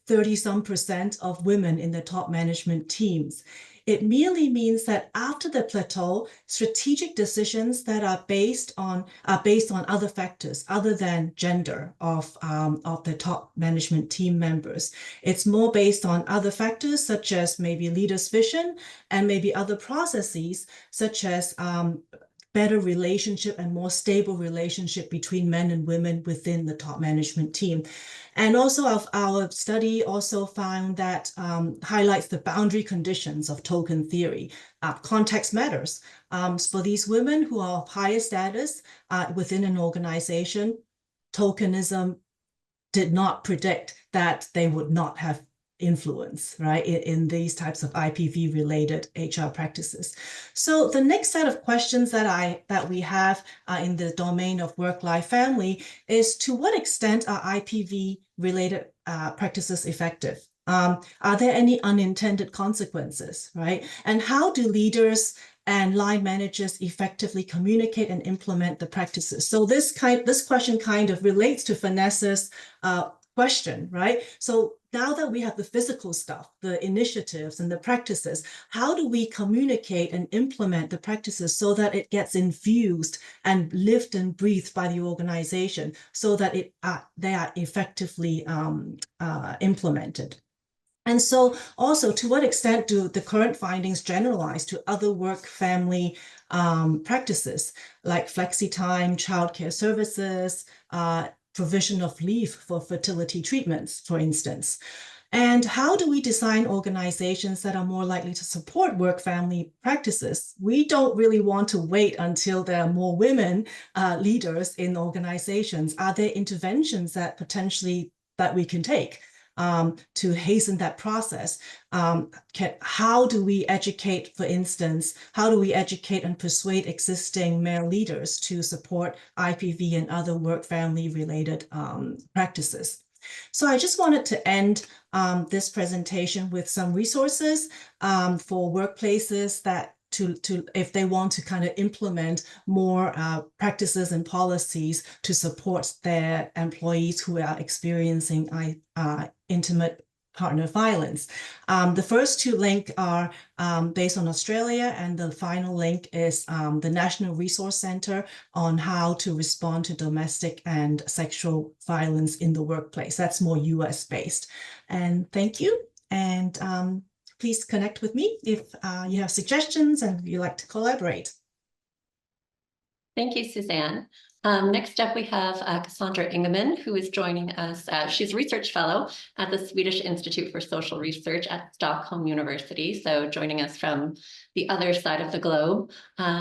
30-some% of women in the top management teams. It merely means that after the plateau, strategic decisions that are based on other factors other than gender of the top management team members. It's more based on other factors such as maybe leaders' vision and maybe other processes such as better relationship and more stable relationship between men and women within the top management team. And also our study also found that highlights the boundary conditions of token theory. Context matters. For these women who are of higher status within an organization, tokenism did not predict that they would not have influence, right, in these types of IPV-related HR practices. So the next set of questions that we have in the domain of work-life family is, to what extent are IPV-related practices effective? Are there any unintended consequences, right? And how do leaders and line managers effectively communicate and implement the practices? So this question kind of relates to Vanessa's question, right? So now that we have the physical stuff, the initiatives and the practices, how do we communicate and implement the practices so that it gets infused and lived and breathed by the organization so that they are effectively implemented? And so also, to what extent do the current findings generalize to other work-family practices like flexi time, childcare services, provision of leave for fertility treatments, for instance? And how do we design organizations that are more likely to support work-family practices? We don't really want to wait until there are more women leaders in organizations. Are there interventions that potentially that we can take to hasten that process? How do we educate, for instance, how do we educate and persuade existing male leaders to support IPV and other work-family related practices? So I just wanted to end this presentation with some resources for workplaces that if they want to kind of implement more practices and policies to support their employees who are experiencing intimate partner violence. The first two links are based on Australia, and the final link is the National Resource Center on how to respond to domestic and sexual violence in the workplace. That's more US based. And thank you. And please connect with me if you have suggestions and you like to collaborate. Thank you, Suzanne. Next up, we have Cassandra Ingemann, who is joining us. She's a research fellow at the Swedish Institute for Social Research at Stockholm University, so joining us from the other side of the globe.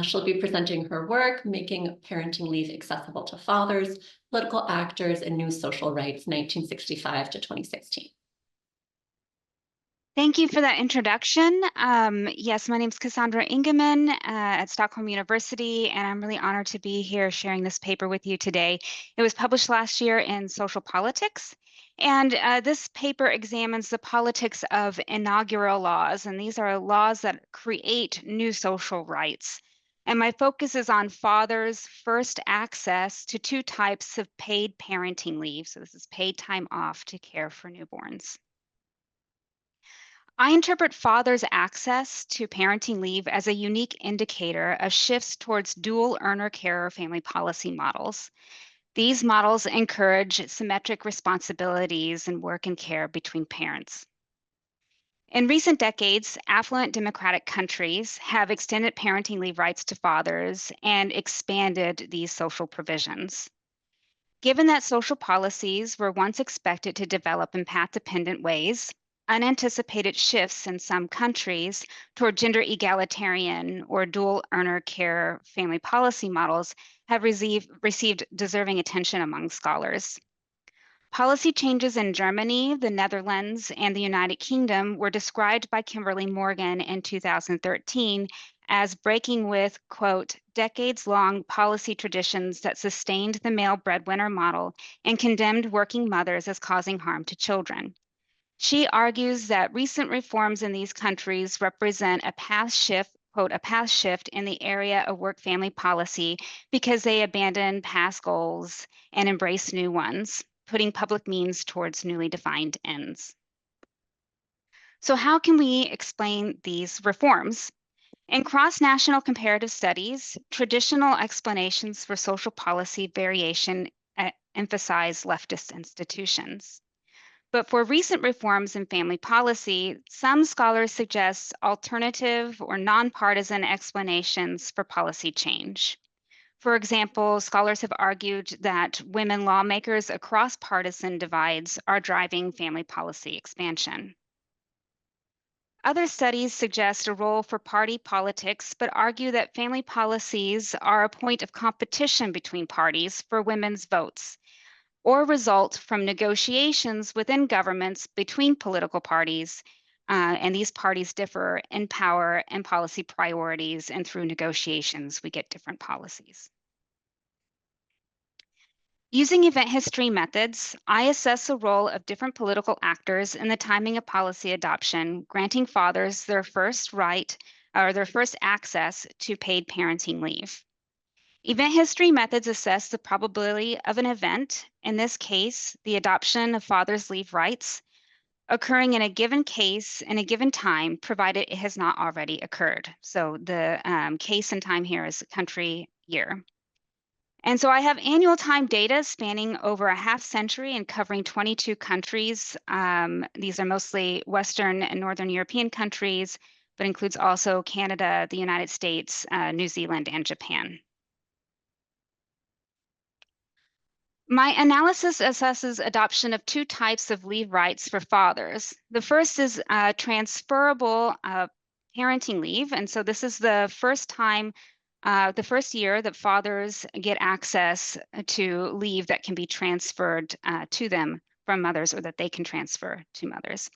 She'll be presenting her work, Making Parenting Leave Accessible to Fathers, Political Actors, and New Social Rights, 1965 to 2016. Thank you for that introduction. Yes, my name is Cassandra Ingemann at Stockholm University, and I'm really honored to be here sharing this paper with you today. It was published last year in Social Politics, and this paper examines the politics of inaugural laws, and these are laws that create new social rights. And my focus is on fathers' first access to two types of paid parenting leave. So this is paid time off to care for newborns. I interpret fathers' access to parenting leave as a unique indicator of shifts towards dual earner care family policy models. These models encourage symmetric responsibilities in work and care between parents. In recent decades, affluent democratic countries have extended parenting leave rights to fathers and expanded these social provisions. Given that social policies were once expected to develop in path-dependent ways, unanticipated shifts in some countries toward gender egalitarian or dual earner care family policy models have received deserving attention among scholars. Policy changes in Germany, the Netherlands, and the United Kingdom were described by Kimberly Morgan in 2013 as breaking with, quote, decades-long policy traditions that sustained the male breadwinner model and condemned working mothers as causing harm to children. She argues that recent reforms in these countries represent a path shift, quote, a path shift in the area of work-family policy because they abandon past goals and embrace new ones, putting public means towards newly defined ends. So how can we explain these reforms? In cross-national comparative studies, traditional explanations for social policy variation emphasize leftist institutions. But for recent reforms in family policy, some scholars suggest alternative or nonpartisan explanations for policy change. For example, scholars have argued that women lawmakers across partisan divides are driving family policy expansion. Other studies suggest a role for party politics, but argue that family policies are a point of competition between parties for women's votes, or result from negotiations within governments between political parties, and these parties differ in power and policy priorities, and through negotiations, we get different policies. Using event history methods, I assess the role of different political actors in the timing of policy adoption, granting fathers their first right or their first access to paid parenting leave. Event history methods assess the probability of an event, in this case, the adoption of father's leave rights, occurring in a given case in a given time, provided it has not already occurred. So the case and time here is country year. And so I have annual time data spanning over a half century and covering 22 countries. These are mostly Western and Northern European countries, but includes also Canada, the United States, New Zealand, and Japan. My analysis assesses adoption of two types of leave rights for fathers. The first is transferable parenting leave. And so this is the first time, the first year that fathers get access to leave that can be transferred to them from mothers, or that they can transfer to mothers.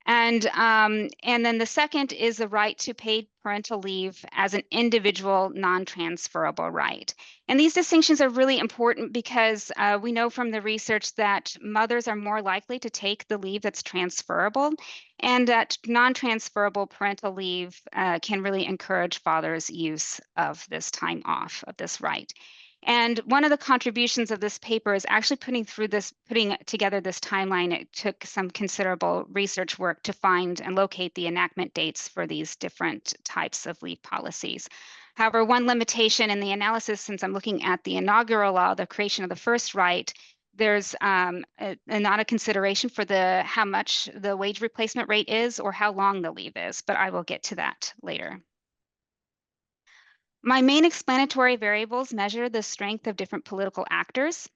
And then the second is the right to paid parental leave as an individual non-transferable right. And these distinctions are really important because we know from the research that mothers are more likely to take the leave that's transferable, and that non-transferable parental leave can really encourage fathers' use of this time off, of this right. And one of the contributions of this paper is actually putting together this timeline. It took some considerable research work to find and locate the enactment dates for these different types of leave policies. However, one limitation in the analysis, since I'm looking at the inaugural law, the creation of the first right, there's not a consideration for how much the wage replacement rate is or how long the leave is, but I will get to that later. My main explanatory variables measure the strength of different political actors.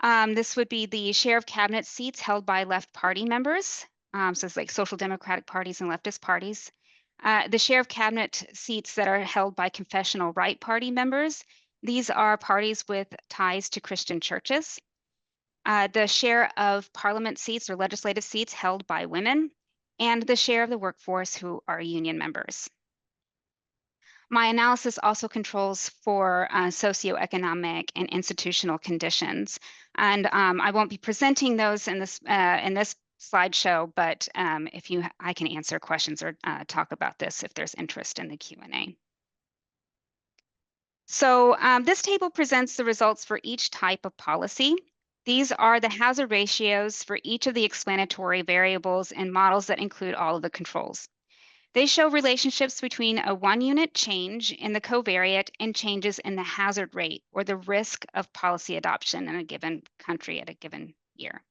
This would be the share of cabinet seats held by left party members. So it's like social democratic parties and leftist parties. The share of cabinet seats that are held by confessional right party members. These are parties with ties to Christian churches. The share of parliament seats or legislative seats held by women, and the share of the workforce who are union members. My analysis also controls for socioeconomic and institutional conditions. And I won't be presenting those in this slideshow, but I can answer questions or talk about this if there's interest in the Q&A. So this table presents the results for each type of policy. These are the hazard ratios for each of the explanatory variables and models that include all of the controls. They show relationships between a 1-unit change in the covariate and changes in the hazard rate or the risk of policy adoption in a given country at a given year.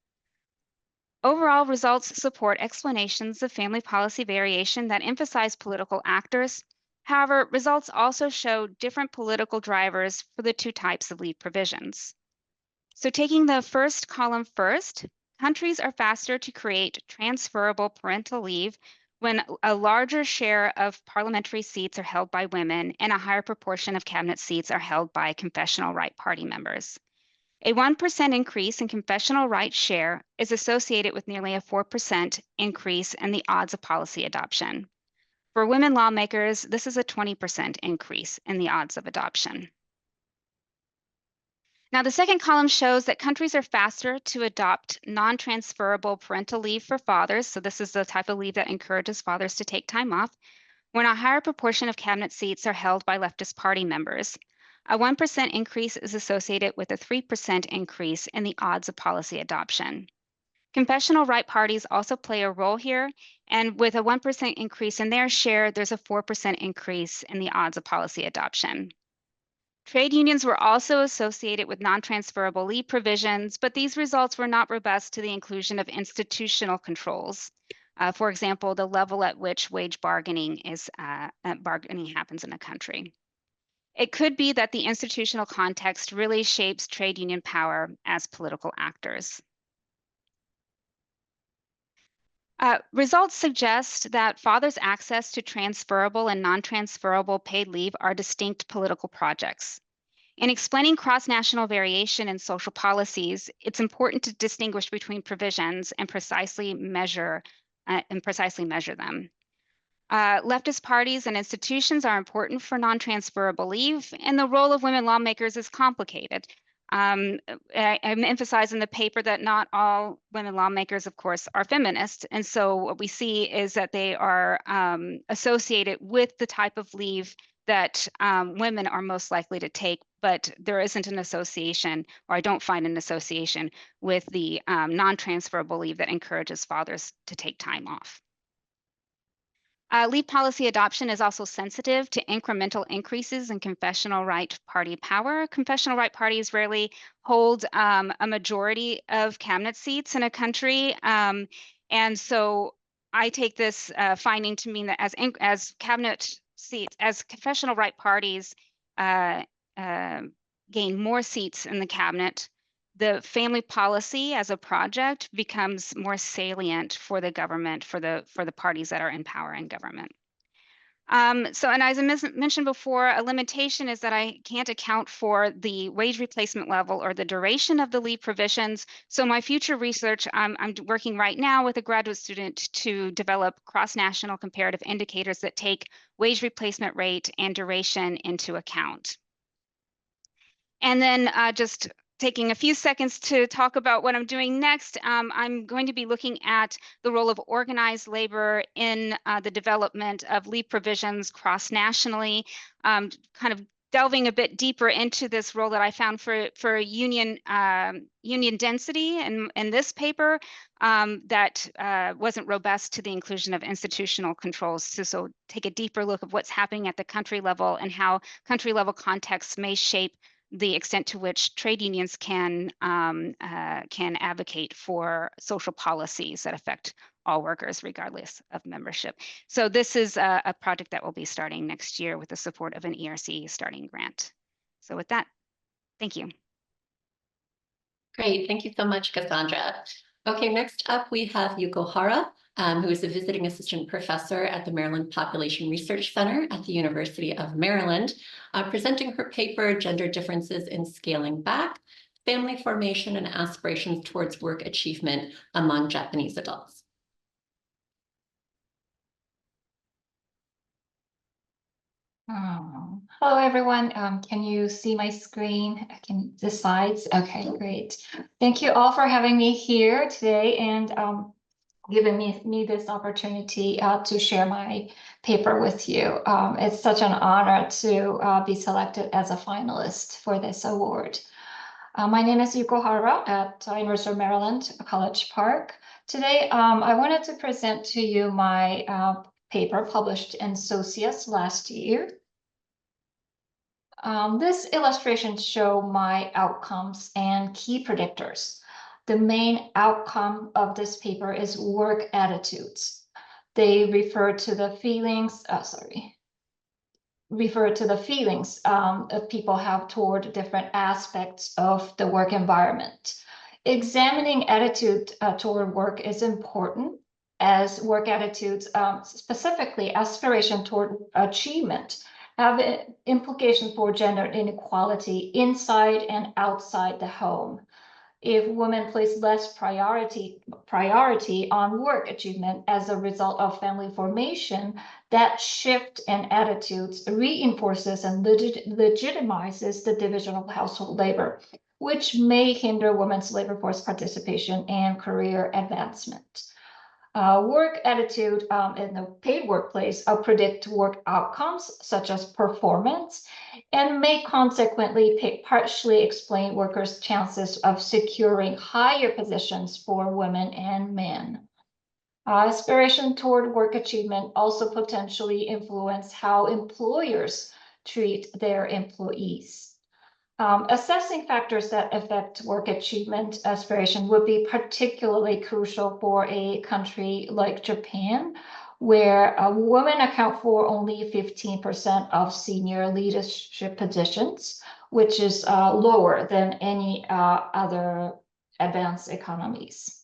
Overall results support explanations of family policy variation that emphasize political actors. However, results also show different political drivers for the two types of leave provisions. So taking the first column first, countries are faster to create transferable parental leave when a larger share of parliamentary seats are held by women and a higher proportion of cabinet seats are held by confessional right party members. A 1% increase in confessional right share is associated with nearly a 4% increase in the odds of policy adoption. For women lawmakers, this is a 20% increase in the odds of adoption. Now, the second column shows that countries are faster to adopt non-transferable parental leave for fathers. So this is the type of leave that encourages fathers to take time off when a higher proportion of cabinet seats are held by leftist party members. A 1% increase is associated with a 3% increase in the odds of policy adoption. Confessional right parties also play a role here, and with a 1% increase in their share, there's a 4% increase in the odds of policy adoption. Trade unions were also associated with non-transferable leave provisions, but these results were not robust to the inclusion of institutional controls. For example, the level at which wage bargaining happens in a country. It could be that the institutional context really shapes trade union power as political actors. Results suggest that fathers' access to transferable and non-transferable paid leave are distinct political projects. In explaining cross-national variation in social policies, it's important to distinguish between provisions and precisely measure them. Leftist parties and institutions are important for non-transferable leave, and the role of women lawmakers is complicated. I'm emphasizing in the paper that not all women lawmakers, of course, are feminists. And so what we see is that they are associated with the type of leave that women are most likely to take, but there isn't an association, or I don't find an association with the non-transferable leave that encourages fathers to take time off. Leave policy adoption is also sensitive to incremental increases in confessional right party power. Confessional right parties rarely hold a majority of cabinet seats in a country. And so I take this finding to mean that as cabinet seats, as confessional right parties gain more seats in the cabinet, the family policy as a project becomes more salient for the government, for the parties that are in power in government. And as I mentioned before, a limitation is that I can't account for the wage replacement level or the duration of the leave provisions. So my future research, I'm working right now with a graduate student to develop cross-national comparative indicators that take wage replacement rate and duration into account. And then just taking a few seconds to talk about what I'm doing next, I'm going to be looking at the role of organized labor in the development of leave provisions cross-nationally, kind of delving a bit deeper into this role that I found for union density in this paper that wasn't robust to the inclusion of institutional controls. So take a deeper look of what's happening at the country level and how country level contexts may shape the extent to which trade unions can advocate for social policies that affect all workers regardless of membership. So this is a project that will be starting next year with the support of an ERC starting grant. So with that, thank you. Great, thank you so much, Cassandra. Okay, next up we have Yuko Hara, who is a visiting assistant professor at the Maryland Population Research Center at the University of Maryland, presenting her paper, Gender Differences in Scaling Back, Family Formation and Aspirations Towards Work Achievement Among Japanese Adults. Hello, everyone. Can you see my screen? The slides? Okay, great. Thank you all for having me here today and giving me this opportunity to share my paper with you. It's such an honor to be selected as a finalist for this award. My name is Yuko Hara at University of Maryland, College Park. Today, I wanted to present to you my paper published in Socius last year. This illustration shows my outcomes and key predictors. The main outcome of this paper is work attitudes. They refer to the feelings that people have toward different aspects of the work environment. Examining attitude toward work is important, as work attitudes, specifically aspiration toward achievement, have implications for gender inequality inside and outside the home. If women place less priority on work achievement as a result of family formation, that shift in attitudes reinforces and legitimizes the division of household labor, which may hinder women's labor force participation and career advancement. Work attitude in the paid workplace predict work outcomes such as performance, and may consequently partially explain workers' chances of securing higher positions for women and men. Aspiration toward work achievement also potentially influence how employers treat their employees. Assessing factors that affect work achievement aspiration would be particularly crucial for a country like Japan, where women account for only 15% of senior leadership positions, which is lower than any other advanced economies.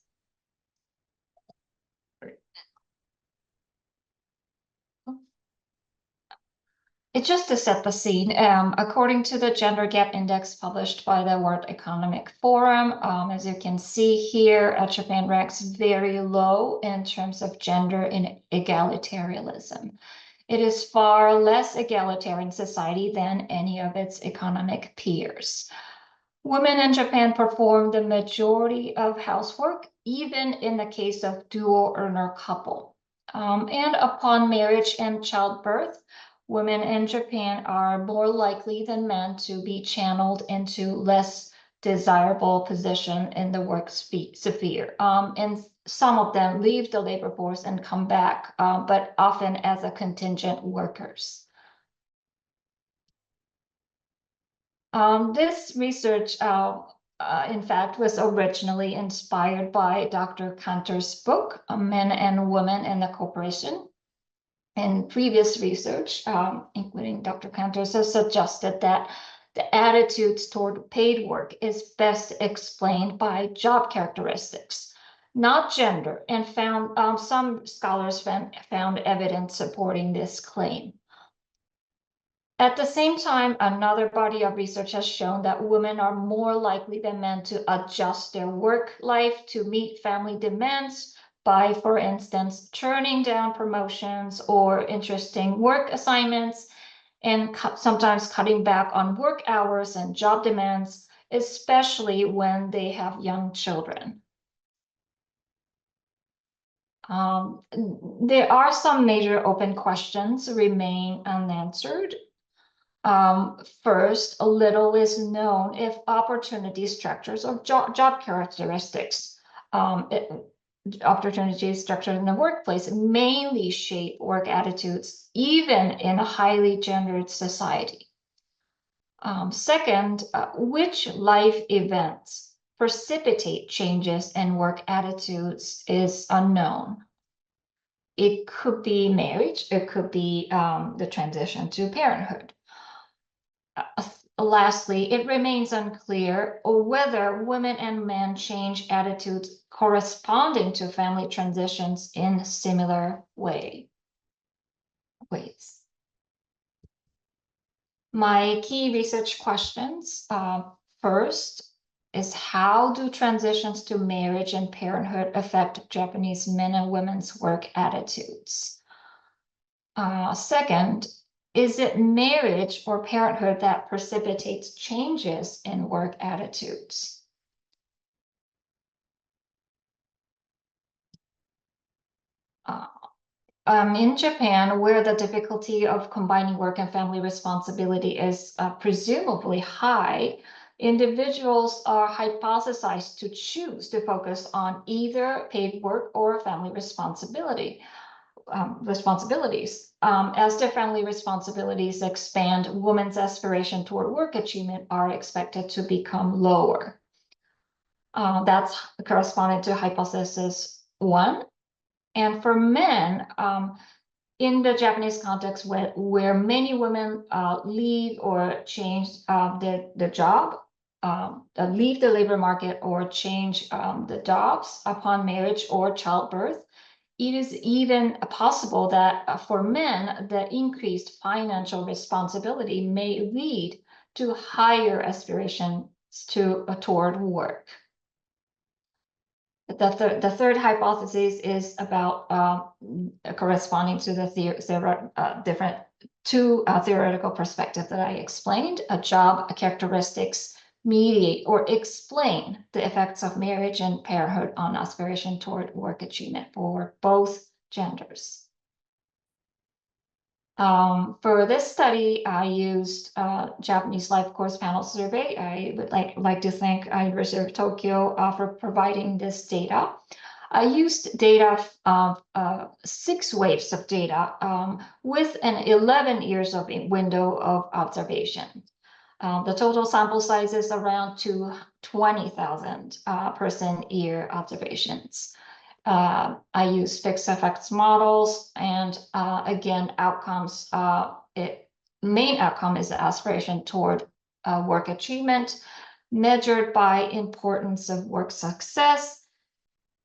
Just to set the scene, according to the Gender Gap Index published by the World Economic Forum, as you can see here, Japan ranks very low in terms of gender egalitarianism. It is far less egalitarian society than any of its economic peers. Women in Japan perform the majority of housework, even in the case of dual earner couple. And upon marriage and childbirth, women in Japan are more likely than men to be channeled into less desirable position in the work sphere. And some of them leave the labor force and come back, but often as a contingent workers. This research, in fact, was originally inspired by Dr. Kanter's book, Men and Women in the Corporation. And previous research, including Dr. Kanter's, has suggested that the attitudes toward paid work is best explained by job characteristics, not gender, and found some scholars found evidence supporting this claim. At the same time, another body of research has shown that women are more likely than men to adjust their work life to meet family demands by, for instance, turning down promotions or interesting work assignments, and sometimes cutting back on work hours and job demands, especially when they have young children. There are some major open questions remain unanswered. First, a little is known if opportunity structures or job characteristics, opportunity structure in the workplace mainly shape work attitudes, even in a highly gendered society. Second, which life events precipitate changes in work attitudes is unknown. It could be marriage, it could be the transition to parenthood. Lastly, it remains unclear whether women and men change attitudes corresponding to family transitions in similar ways. My key research questions, first, is how do transitions to marriage and parenthood affect Japanese men and women's work attitudes? Second, is it marriage or parenthood that precipitates changes in work attitudes? In Japan, where the difficulty of combining work and family responsibility is presumably high, individuals are hypothesized to choose to focus on either paid work or family responsibility. responsibilities. As their family responsibilities expand, women's aspiration toward work achievement are expected to become lower. That's corresponding to hypothesis 1. And for men, in the Japanese context, where many women leave or change the job, leave the labor market or change the jobs upon marriage or childbirth, it is even possible that for men, the increased financial responsibility may lead to higher aspirations toward work. The third hypothesis is about corresponding to the different two theoretical perspectives that I explained. Job characteristics mediate or explain the effects of marriage and parenthood on aspiration toward work achievement for both genders. For this study, I used Japanese Life Course Panel Survey. I would like to thank University of Tokyo for providing this data. I used data, 6 waves of data with an 11 years of window of observation. The total sample size is around 20,000 person-year observations. I use fixed effects models, and again, outcomes. Main outcome is the aspiration toward work achievement, measured by importance of work success,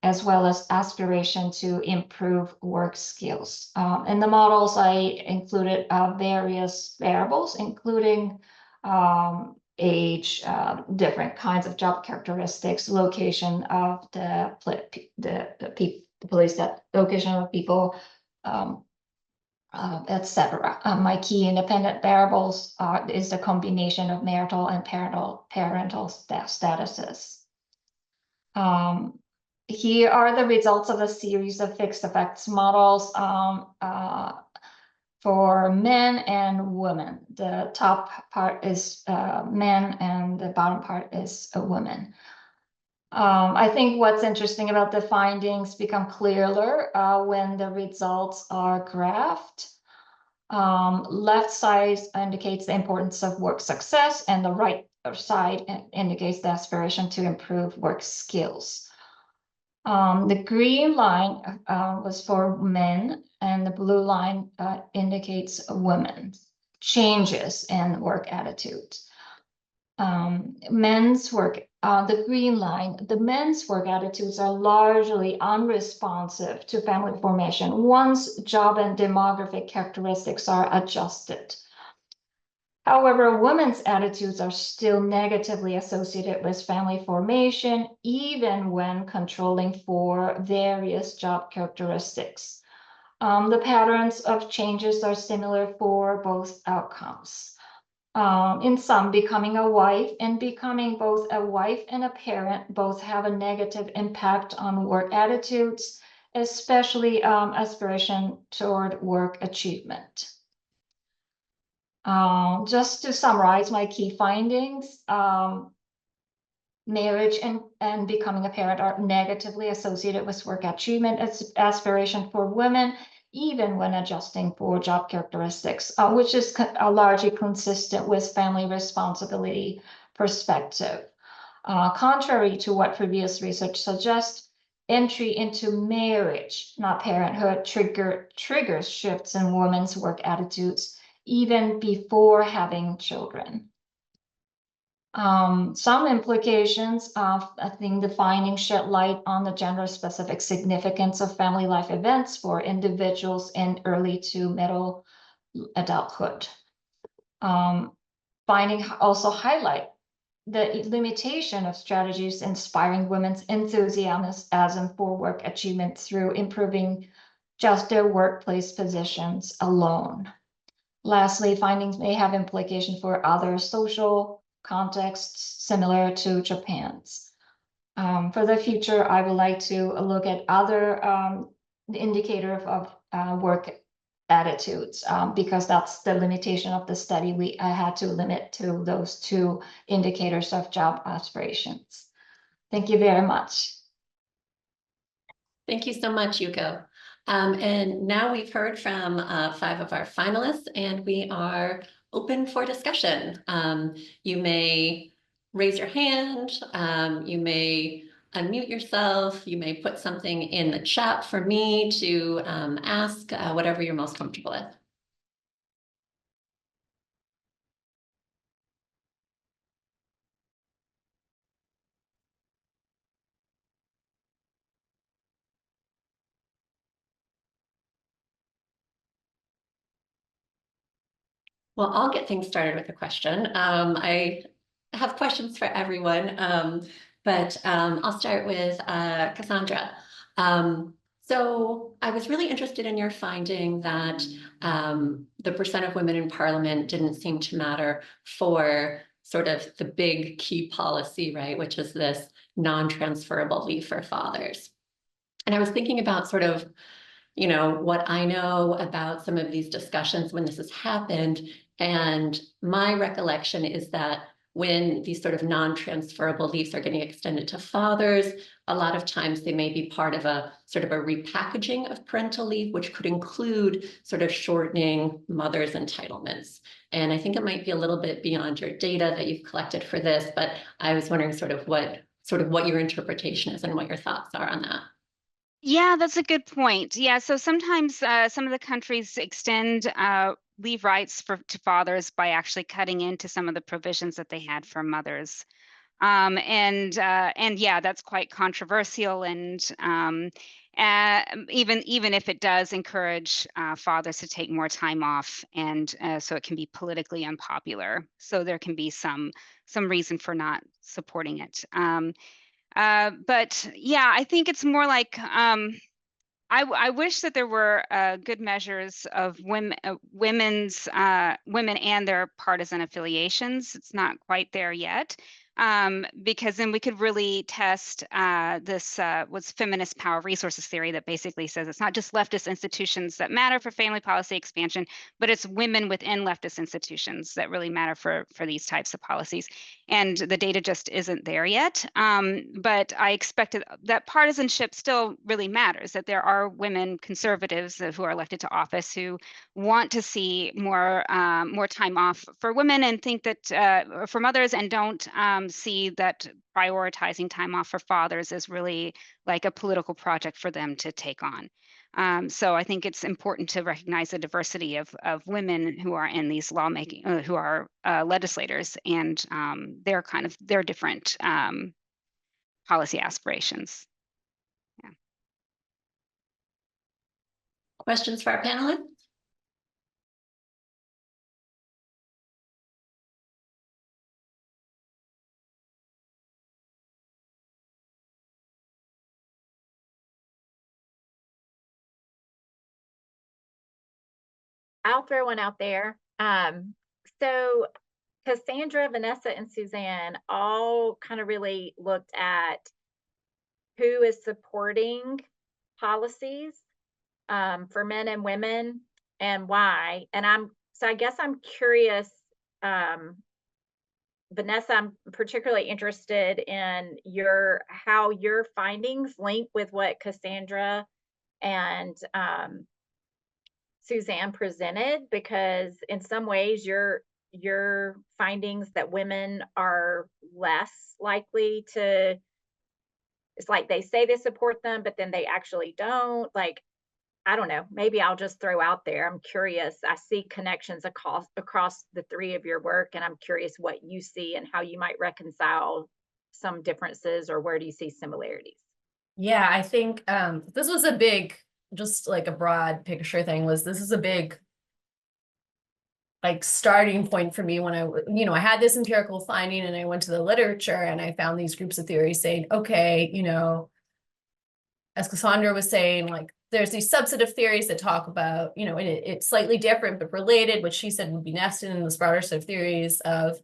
as well as aspiration to improve work skills. In the models, I included various variables, including age, different kinds of job characteristics, location of the place, that location of people, etc. My key independent variables is the combination of marital and parental statuses. Here are the results of a series of fixed effects models for men and women. The top part is men and the bottom part is a woman. I think what's interesting about the findings become clearer when the results are graphed. Left side indicates the importance of work success, and the right side indicates the aspiration to improve work skills. The green line was for men, and the blue line indicates women. Changes in work attitudes. Men's work, the green line, the men's work attitudes are largely unresponsive to family formation once job and demographic characteristics are adjusted. However, women's attitudes are still negatively associated with family formation, even when controlling for various job characteristics. The patterns of changes are similar for both outcomes. In some, becoming a wife and becoming both a wife and a parent both have a negative impact on work attitudes, especially aspiration toward work achievement. Just to summarize my key findings, marriage and becoming a parent are negatively associated with work achievement as aspiration for women, even when adjusting for job characteristics, which is largely consistent with family responsibility perspective. Contrary to what previous research suggests, entry into marriage, not parenthood, triggers shifts in women's work attitudes even before having children. Some implications of, I think, the findings shed light on the gender-specific significance of family life events for individuals in early to middle adulthood. Findings also highlight the limitation of strategies inspiring women's enthusiasm for work achievement through improving just their workplace positions alone. Lastly, findings may have implications for other social contexts similar to Japan's. For the future, I would like to look at other indicators of work attitudes because that's the limitation of the study. I had to limit to those 2 indicators of job aspirations. Thank you very much. Thank you so much, Yuko. And now we've heard from 5 of our finalists, and we are open for discussion. You may raise your hand, you may unmute yourself, you may put something in the chat for me to ask, whatever you're most comfortable with. Well, I'll get things started with a question. I have questions for everyone, but I'll start with Cassandra. So I was really interested in your finding that the percent of women in parliament didn't seem to matter for sort of the big key policy, right, which is this non-transferable leave for fathers. And I was thinking about sort of, you know, what I know about some of these discussions when this has happened. And my recollection is that when these sort of non-transferable leaves are getting extended to fathers, a lot of times they may be part of a sort of a repackaging of parental leave, which could include sort of shortening mothers' entitlements. And I think it might be a little bit beyond your data that you've collected for this, but I was wondering sort of what your interpretation is and what your thoughts are on that. Yeah, that's a good point. Yeah, so sometimes some of the countries extend leave rights to fathers by actually cutting into some of the provisions that they had for mothers. And yeah, that's quite controversial, and even if it does encourage fathers to take more time off, and so it can be politically unpopular. So there can be some reason for not supporting it. But yeah, I think it's more like I wish that there were good measures of women and their partisan affiliations. It's not quite there yet, because then we could really test this what's feminist power resources theory, that basically says it's not just leftist institutions that matter for family policy expansion, but it's women within leftist institutions that really matter for these types of policies. And the data just isn't there yet. But I expected that partisanship still really matters, that there are women conservatives who are elected to office who want to see more time off for women, and think that for mothers, and don't see that prioritizing time off for fathers is really like a political project for them to take on. So I think it's important to recognize the diversity of women who are in these lawmaking, who are legislators, and their different policy aspirations. Yeah. Questions for our panelists? I'll throw one out there. So Cassandra, Vanessa, and Suzanne all kind of really looked at who is supporting policies for men and women and why. And I guess I'm curious, Vanessa, I'm particularly interested in how your findings link with what Cassandra and Suzanne presented, because in some ways your findings that women are less likely to, it's like they say they support them, but then they actually don't. Like, I don't know, maybe I'll just throw out there, I'm curious. I see connections across the three of your work, and I'm curious what you see and how you might reconcile some differences, or where do you see similarities? Yeah, I think this was a big, just like a broad picture thing, this is a big like starting point for me when I had this empirical finding, and I went to the literature and I found these groups of theories saying, okay, as Cassandra was saying, like there's these subset of theories that talk about, and it's slightly different but related, which she said would be nested in this broader set of theories of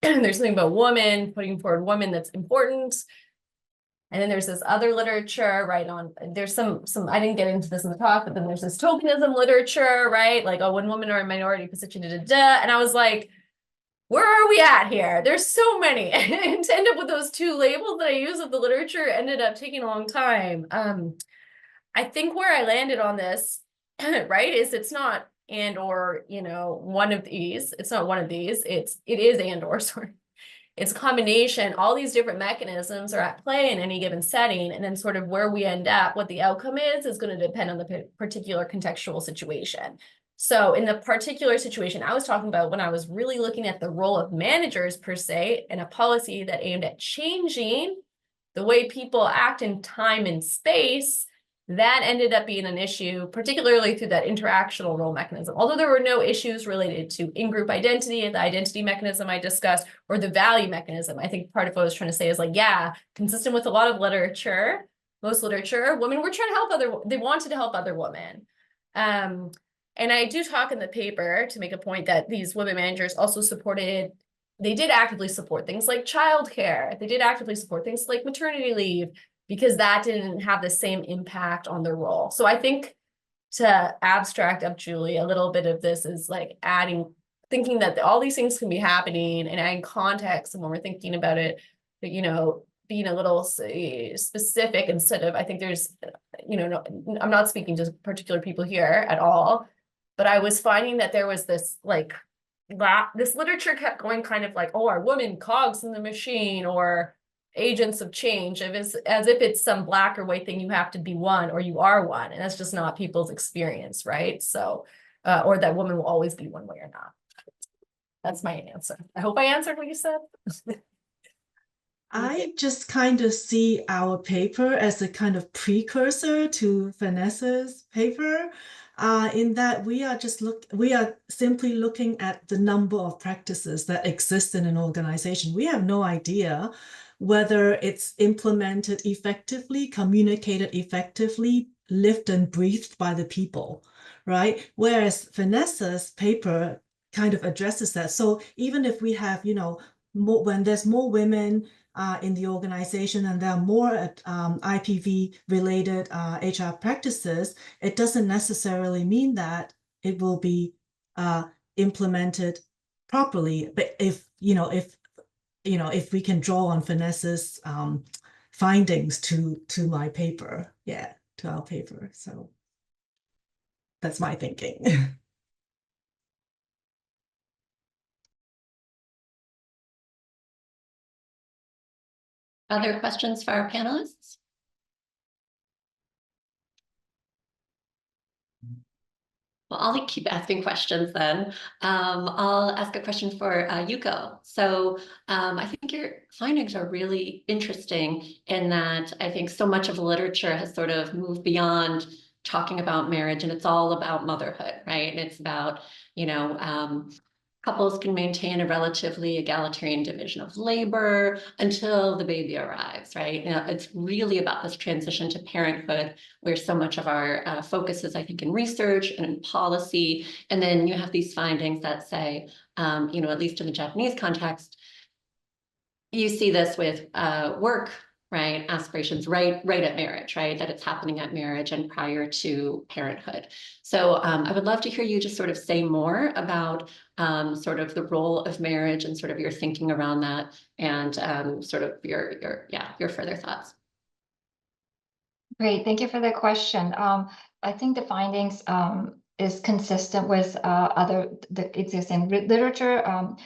there's something about woman, putting forward woman that's important. And then there's this other literature, right, there's some, I didn't get into this in the talk, but then there's this tokenism literature, right? Like, oh, when women are in minority position, and I was like, where are we at here? There's so many. And to end up with those two labels that I use of the literature ended up taking a long time. I think where I landed on this, right, is it's not and or, you know, one of these. It's not one of these. It is and or, sorry. It's a combination. All these different mechanisms are at play in any given setting, and then sort of where we end up, what the outcome is going to depend on the particular contextual situation. So in the particular situation I was talking about, when I was really looking at the role of managers per se, and a policy that aimed at changing the way people act in time and space, that ended up being an issue, particularly through that interactional role mechanism. Although there were no issues related to in-group identity, the identity mechanism I discussed, or the value mechanism. I think part of what I was trying to say is like, yeah, consistent with a lot of literature, most literature, women were trying to help they wanted to help other women. And I do talk in the paper to make a point that these women managers also they did actively support things like childcare. They did actively support things like maternity leave, because that didn't have the same impact on their role. So I think, to abstract up, Julie, a little bit of this is like thinking that all these things can be happening and adding context. And when we're thinking about it, you know, being a little specific instead of, I think there's, you know, no, I'm not speaking to particular people here at all, but I was finding that there was this like, this literature kept going kind of like, oh, are women cogs in the machine or agents of change, as if it's some black or white thing, you have to be one or you are one, and that's just not people's experience, right? So or that women will always be one way or not. That's my answer. I hope I answered what you said. I just kind of see our paper as a kind of precursor to Vanessa's paper, in that we are simply looking at the number of practices that exist in an organization. We have no idea whether it's implemented effectively, communicated effectively, lived and breathed by the people, right? Whereas Vanessa's paper kind of addresses that. So even if we have, you know, when there's more women in the organization and there are more IPV related HR practices, it doesn't necessarily mean that it will be implemented properly. But if we can draw on Vanessa's findings to my paper, to our paper. So that's my thinking. Other questions for our panelists? Well, I'll keep asking questions then. I'll ask a question for Yuko. So I think your findings are really interesting in that I think so much of the literature has sort of moved beyond talking about marriage, and it's all about motherhood, right? And it's about, you know, couples can maintain a relatively egalitarian division of labor until the baby arrives, right? You know, it's really about this transition to parenthood, where so much of our focus is, I think, in research and in policy. And then you have these findings that say, you know, at least in the Japanese context, you see this with work, right? Aspirations, right at marriage, right? That it's happening at marriage and prior to parenthood. So I would love to hear you just sort of say more about sort of the role of marriage and sort of your thinking around that, and sort of your further thoughts. Great, thank you for the question. I think the findings is consistent with the existing literature,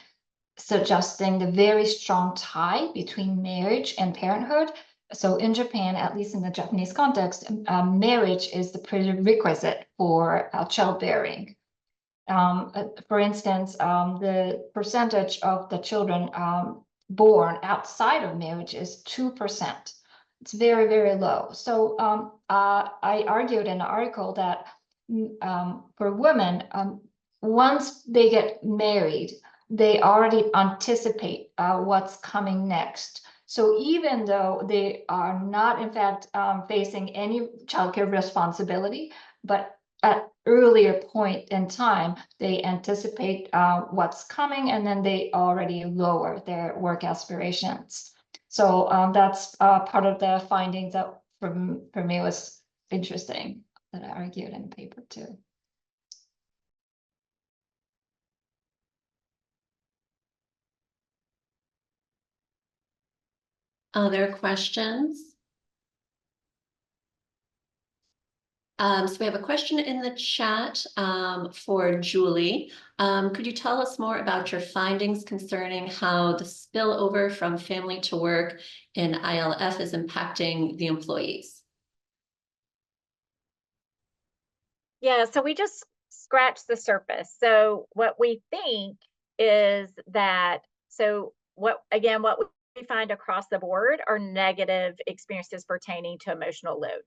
suggesting the very strong tie between marriage and parenthood. So in Japan, at least in the Japanese context, marriage is the prerequisite for childbearing. For instance, the percentage of the children born outside of marriage is 2%. It's very, very low. So I argued in an article that for women, once they get married, they already anticipate what's coming next. So even though they are not, in fact, facing any childcare responsibility, but at earlier point in time, they anticipate what's coming, and then they already lower their work aspirations. So that's part of the findings that for me was interesting, that I argued in the paper too. Other questions? So we have a question in the chat for Julie. Could you tell us more about your findings concerning how the spillover from family to work in ILF is impacting the employees? Yeah, so we just scratched the surface. So what we think is that, what we find across the board are negative experiences pertaining to emotional load.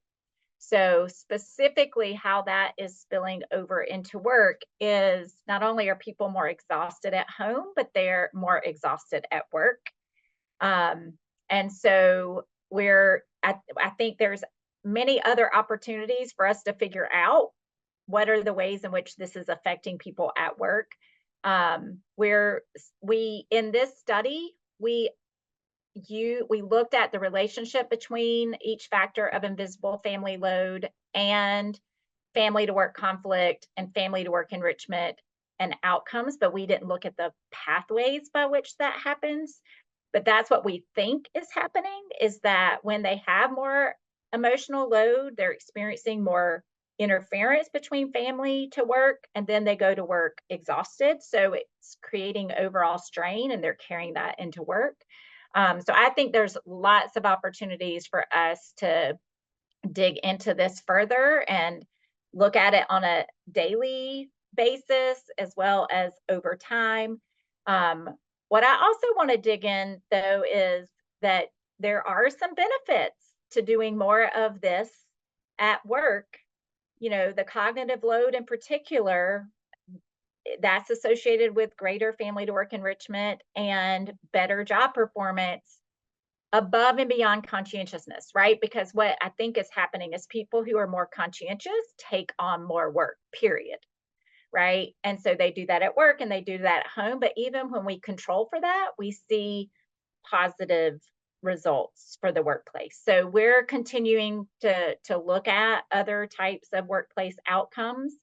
So specifically how that is spilling over into work is not only are people more exhausted at home, but they're more exhausted at work. And so I think there's many other opportunities for us to figure out what are the ways in which this is affecting people at work. In this study, we looked at the relationship between each factor of invisible family load and family to work conflict and family to work enrichment and outcomes, but we didn't look at the pathways by which that happens. But that's what we think is happening, is that when they have more emotional load, they're experiencing more interference between family to work, and then they go to work exhausted. So it's creating overall strain and they're carrying that into work. So I think there's lots of opportunities for us to dig into this further and look at it on a daily basis as well as over time. What I also want to dig in, though, is that there are some benefits to doing more of this at work. You know, the cognitive load in particular, that's associated with greater family to work enrichment and better job performance above and beyond conscientiousness, right? Because what I think is happening is people who are more conscientious take on more work, period, right? And so they do that at work and they do that at home. But even when we control for that, we see positive results for the workplace. So we're continuing to look at other types of workplace outcomes.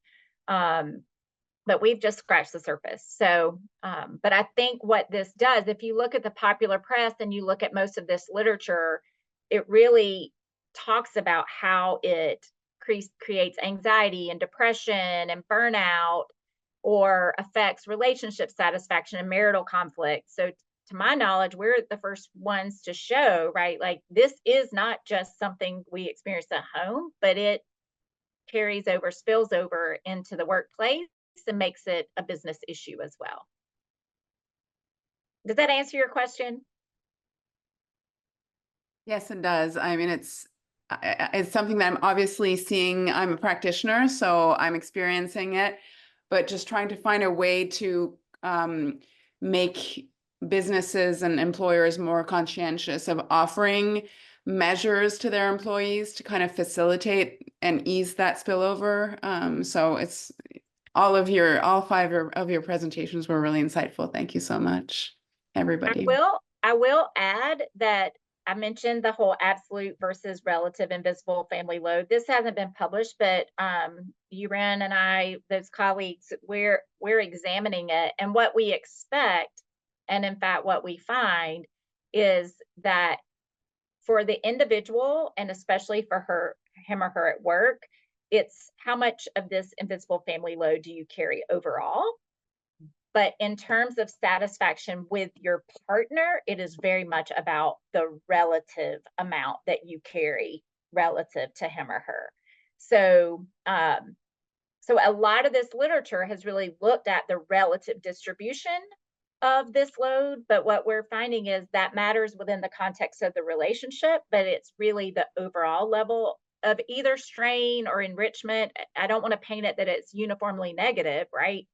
But we've just scratched the surface. So, but I think what this does, if you look at the popular press and you look at most of this literature, it really talks about how it creates anxiety and depression and burnout, or affects relationship satisfaction and marital conflict. So to my knowledge, we're the first ones to show, right? Like, this is not just something we experience at home, but it carries over, spills over into the workplace and makes it a business issue as well. Does that answer your question? Yes, it does. I mean, it's something that I'm obviously seeing. I'm a practitioner, so I'm experiencing it, but just trying to find a way to make businesses and employers more conscientious of offering measures to their employees to kind of facilitate and ease that spillover. So it's all five of your presentations were really insightful. Thank you so much, everybody. I will add that I mentioned the whole absolute versus relative invisible family load. This hasn't been published, but Uran and I, those colleagues, we're examining it. And what we expect, and in fact, what we find, is that for the individual, and especially for him or her at work, it's how much of this invisible family load do you carry overall? But in terms of satisfaction with your partner, it is very much about the relative amount that you carry relative to him or her. So, so a lot of this literature has really looked at the relative distribution of this load, but what we're finding is that matters within the context of the relationship, but it's really the overall level of either strain or enrichment. I don't want to paint it that it's uniformly negative, right?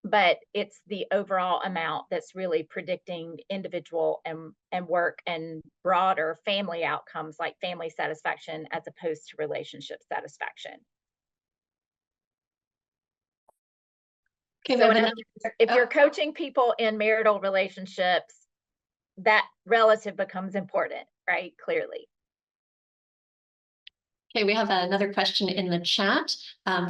But it's the overall amount that's really predicting individual and work and broader family outcomes, like family satisfaction, as opposed to relationship satisfaction. Okay, so if you're coaching people in marital relationships, that relative becomes important, right? Clearly. Okay, we have another question in the chat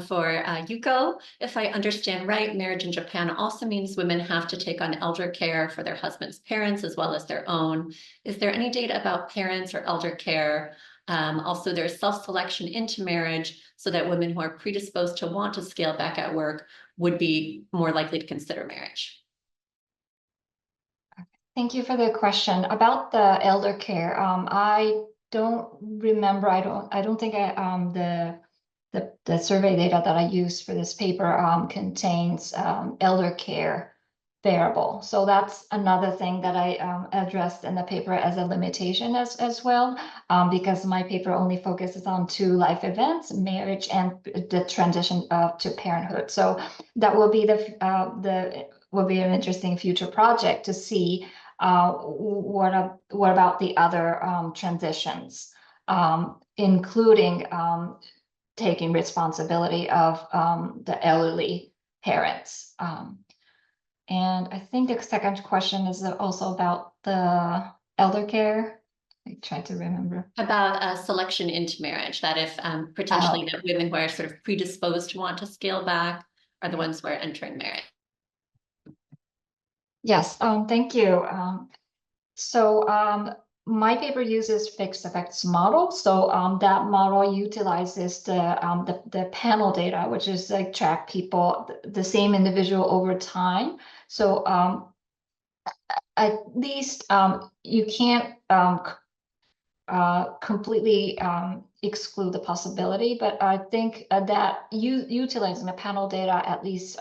for Yuko. If I understand right, marriage in Japan also means women have to take on elder care for their husband's parents as well as their own. Is there any data about parents or elder care Also, there's self-selection into marriage so that women who are predisposed to want to scale back at work would be more likely to consider marriage. Thank you for the question about the elder care. I don't remember. I don't think the survey data that I used for this paper contains elder care variable. So that's another thing that I addressed in the paper as a limitation as well, because my paper only focuses on 2 life events, marriage and the transition to parenthood. So that will be will be an interesting future project to see what about the other transitions, including taking responsibility of the elderly parents. And I think the second question is also about the elder care. I try to remember. About selection into marriage, that if potentially that women who are sort of predisposed to want to scale back are the ones who are entering marriage. Yes, thank you. So my paper uses fixed effects model. So that model utilizes the panel data, which is like track people, the same individual over time. So at least you can't completely exclude the possibility, but I think that utilizing the panel data at least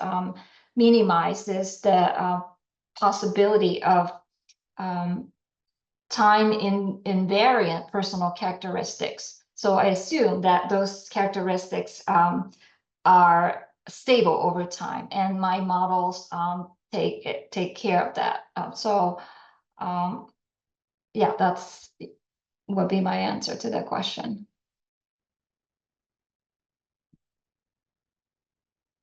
minimizes the possibility of time invariant personal characteristics. So I assume that those characteristics are stable over time, and my models take care of that. Yeah, that's would be my answer to that question.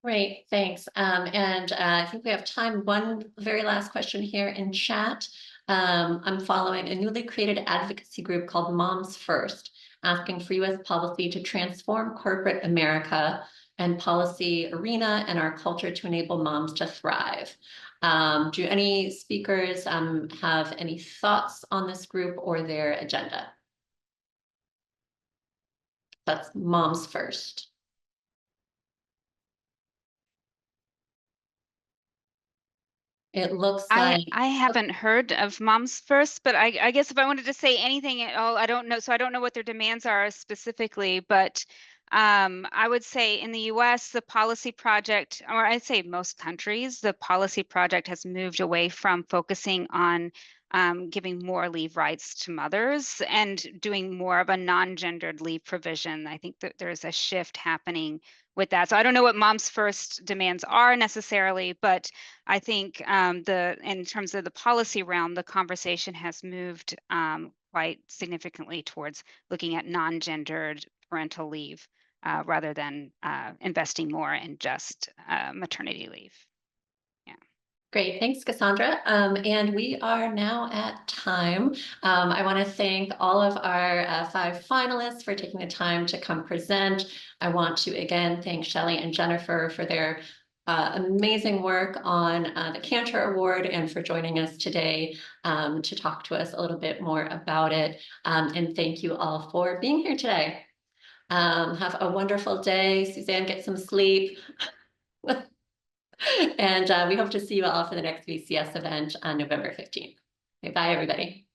Great, thanks. I think we have time. One very last question here in chat. I'm following a newly created advocacy group called Moms First, asking for U.S. policy to transform corporate America and policy arena and our culture to enable moms to thrive. Do any speakers have any thoughts on this group or their agenda? That's Moms First. It looks like I haven't heard of Moms First, but I guess if I wanted to say anything at all, I don't know. So I don't know what their demands are specifically, but I would say in the US, the policy project, or I'd say most countries, the policy project has moved away from focusing on giving more leave rights to mothers and doing more of a non-gendered leave provision. I think that there's a shift happening with that. So I don't know what Moms First demands are necessarily, but I think in terms of the policy realm, the conversation has moved quite significantly towards looking at non-gendered parental leave rather than investing more in just maternity leave. great. Thanks, Cassandra. And we are now at time. I want to thank all of our 5 finalists for taking the time to come present. I want to again thank Shelley and Jennifer for their amazing work on the Kanter Award and for joining us today to talk to us a little bit more about it. And thank you all for being here today. Have a wonderful day. Suzanne, get some sleep. And we hope to see you all for the next VCS event on November 15th. Okay, bye, everybody.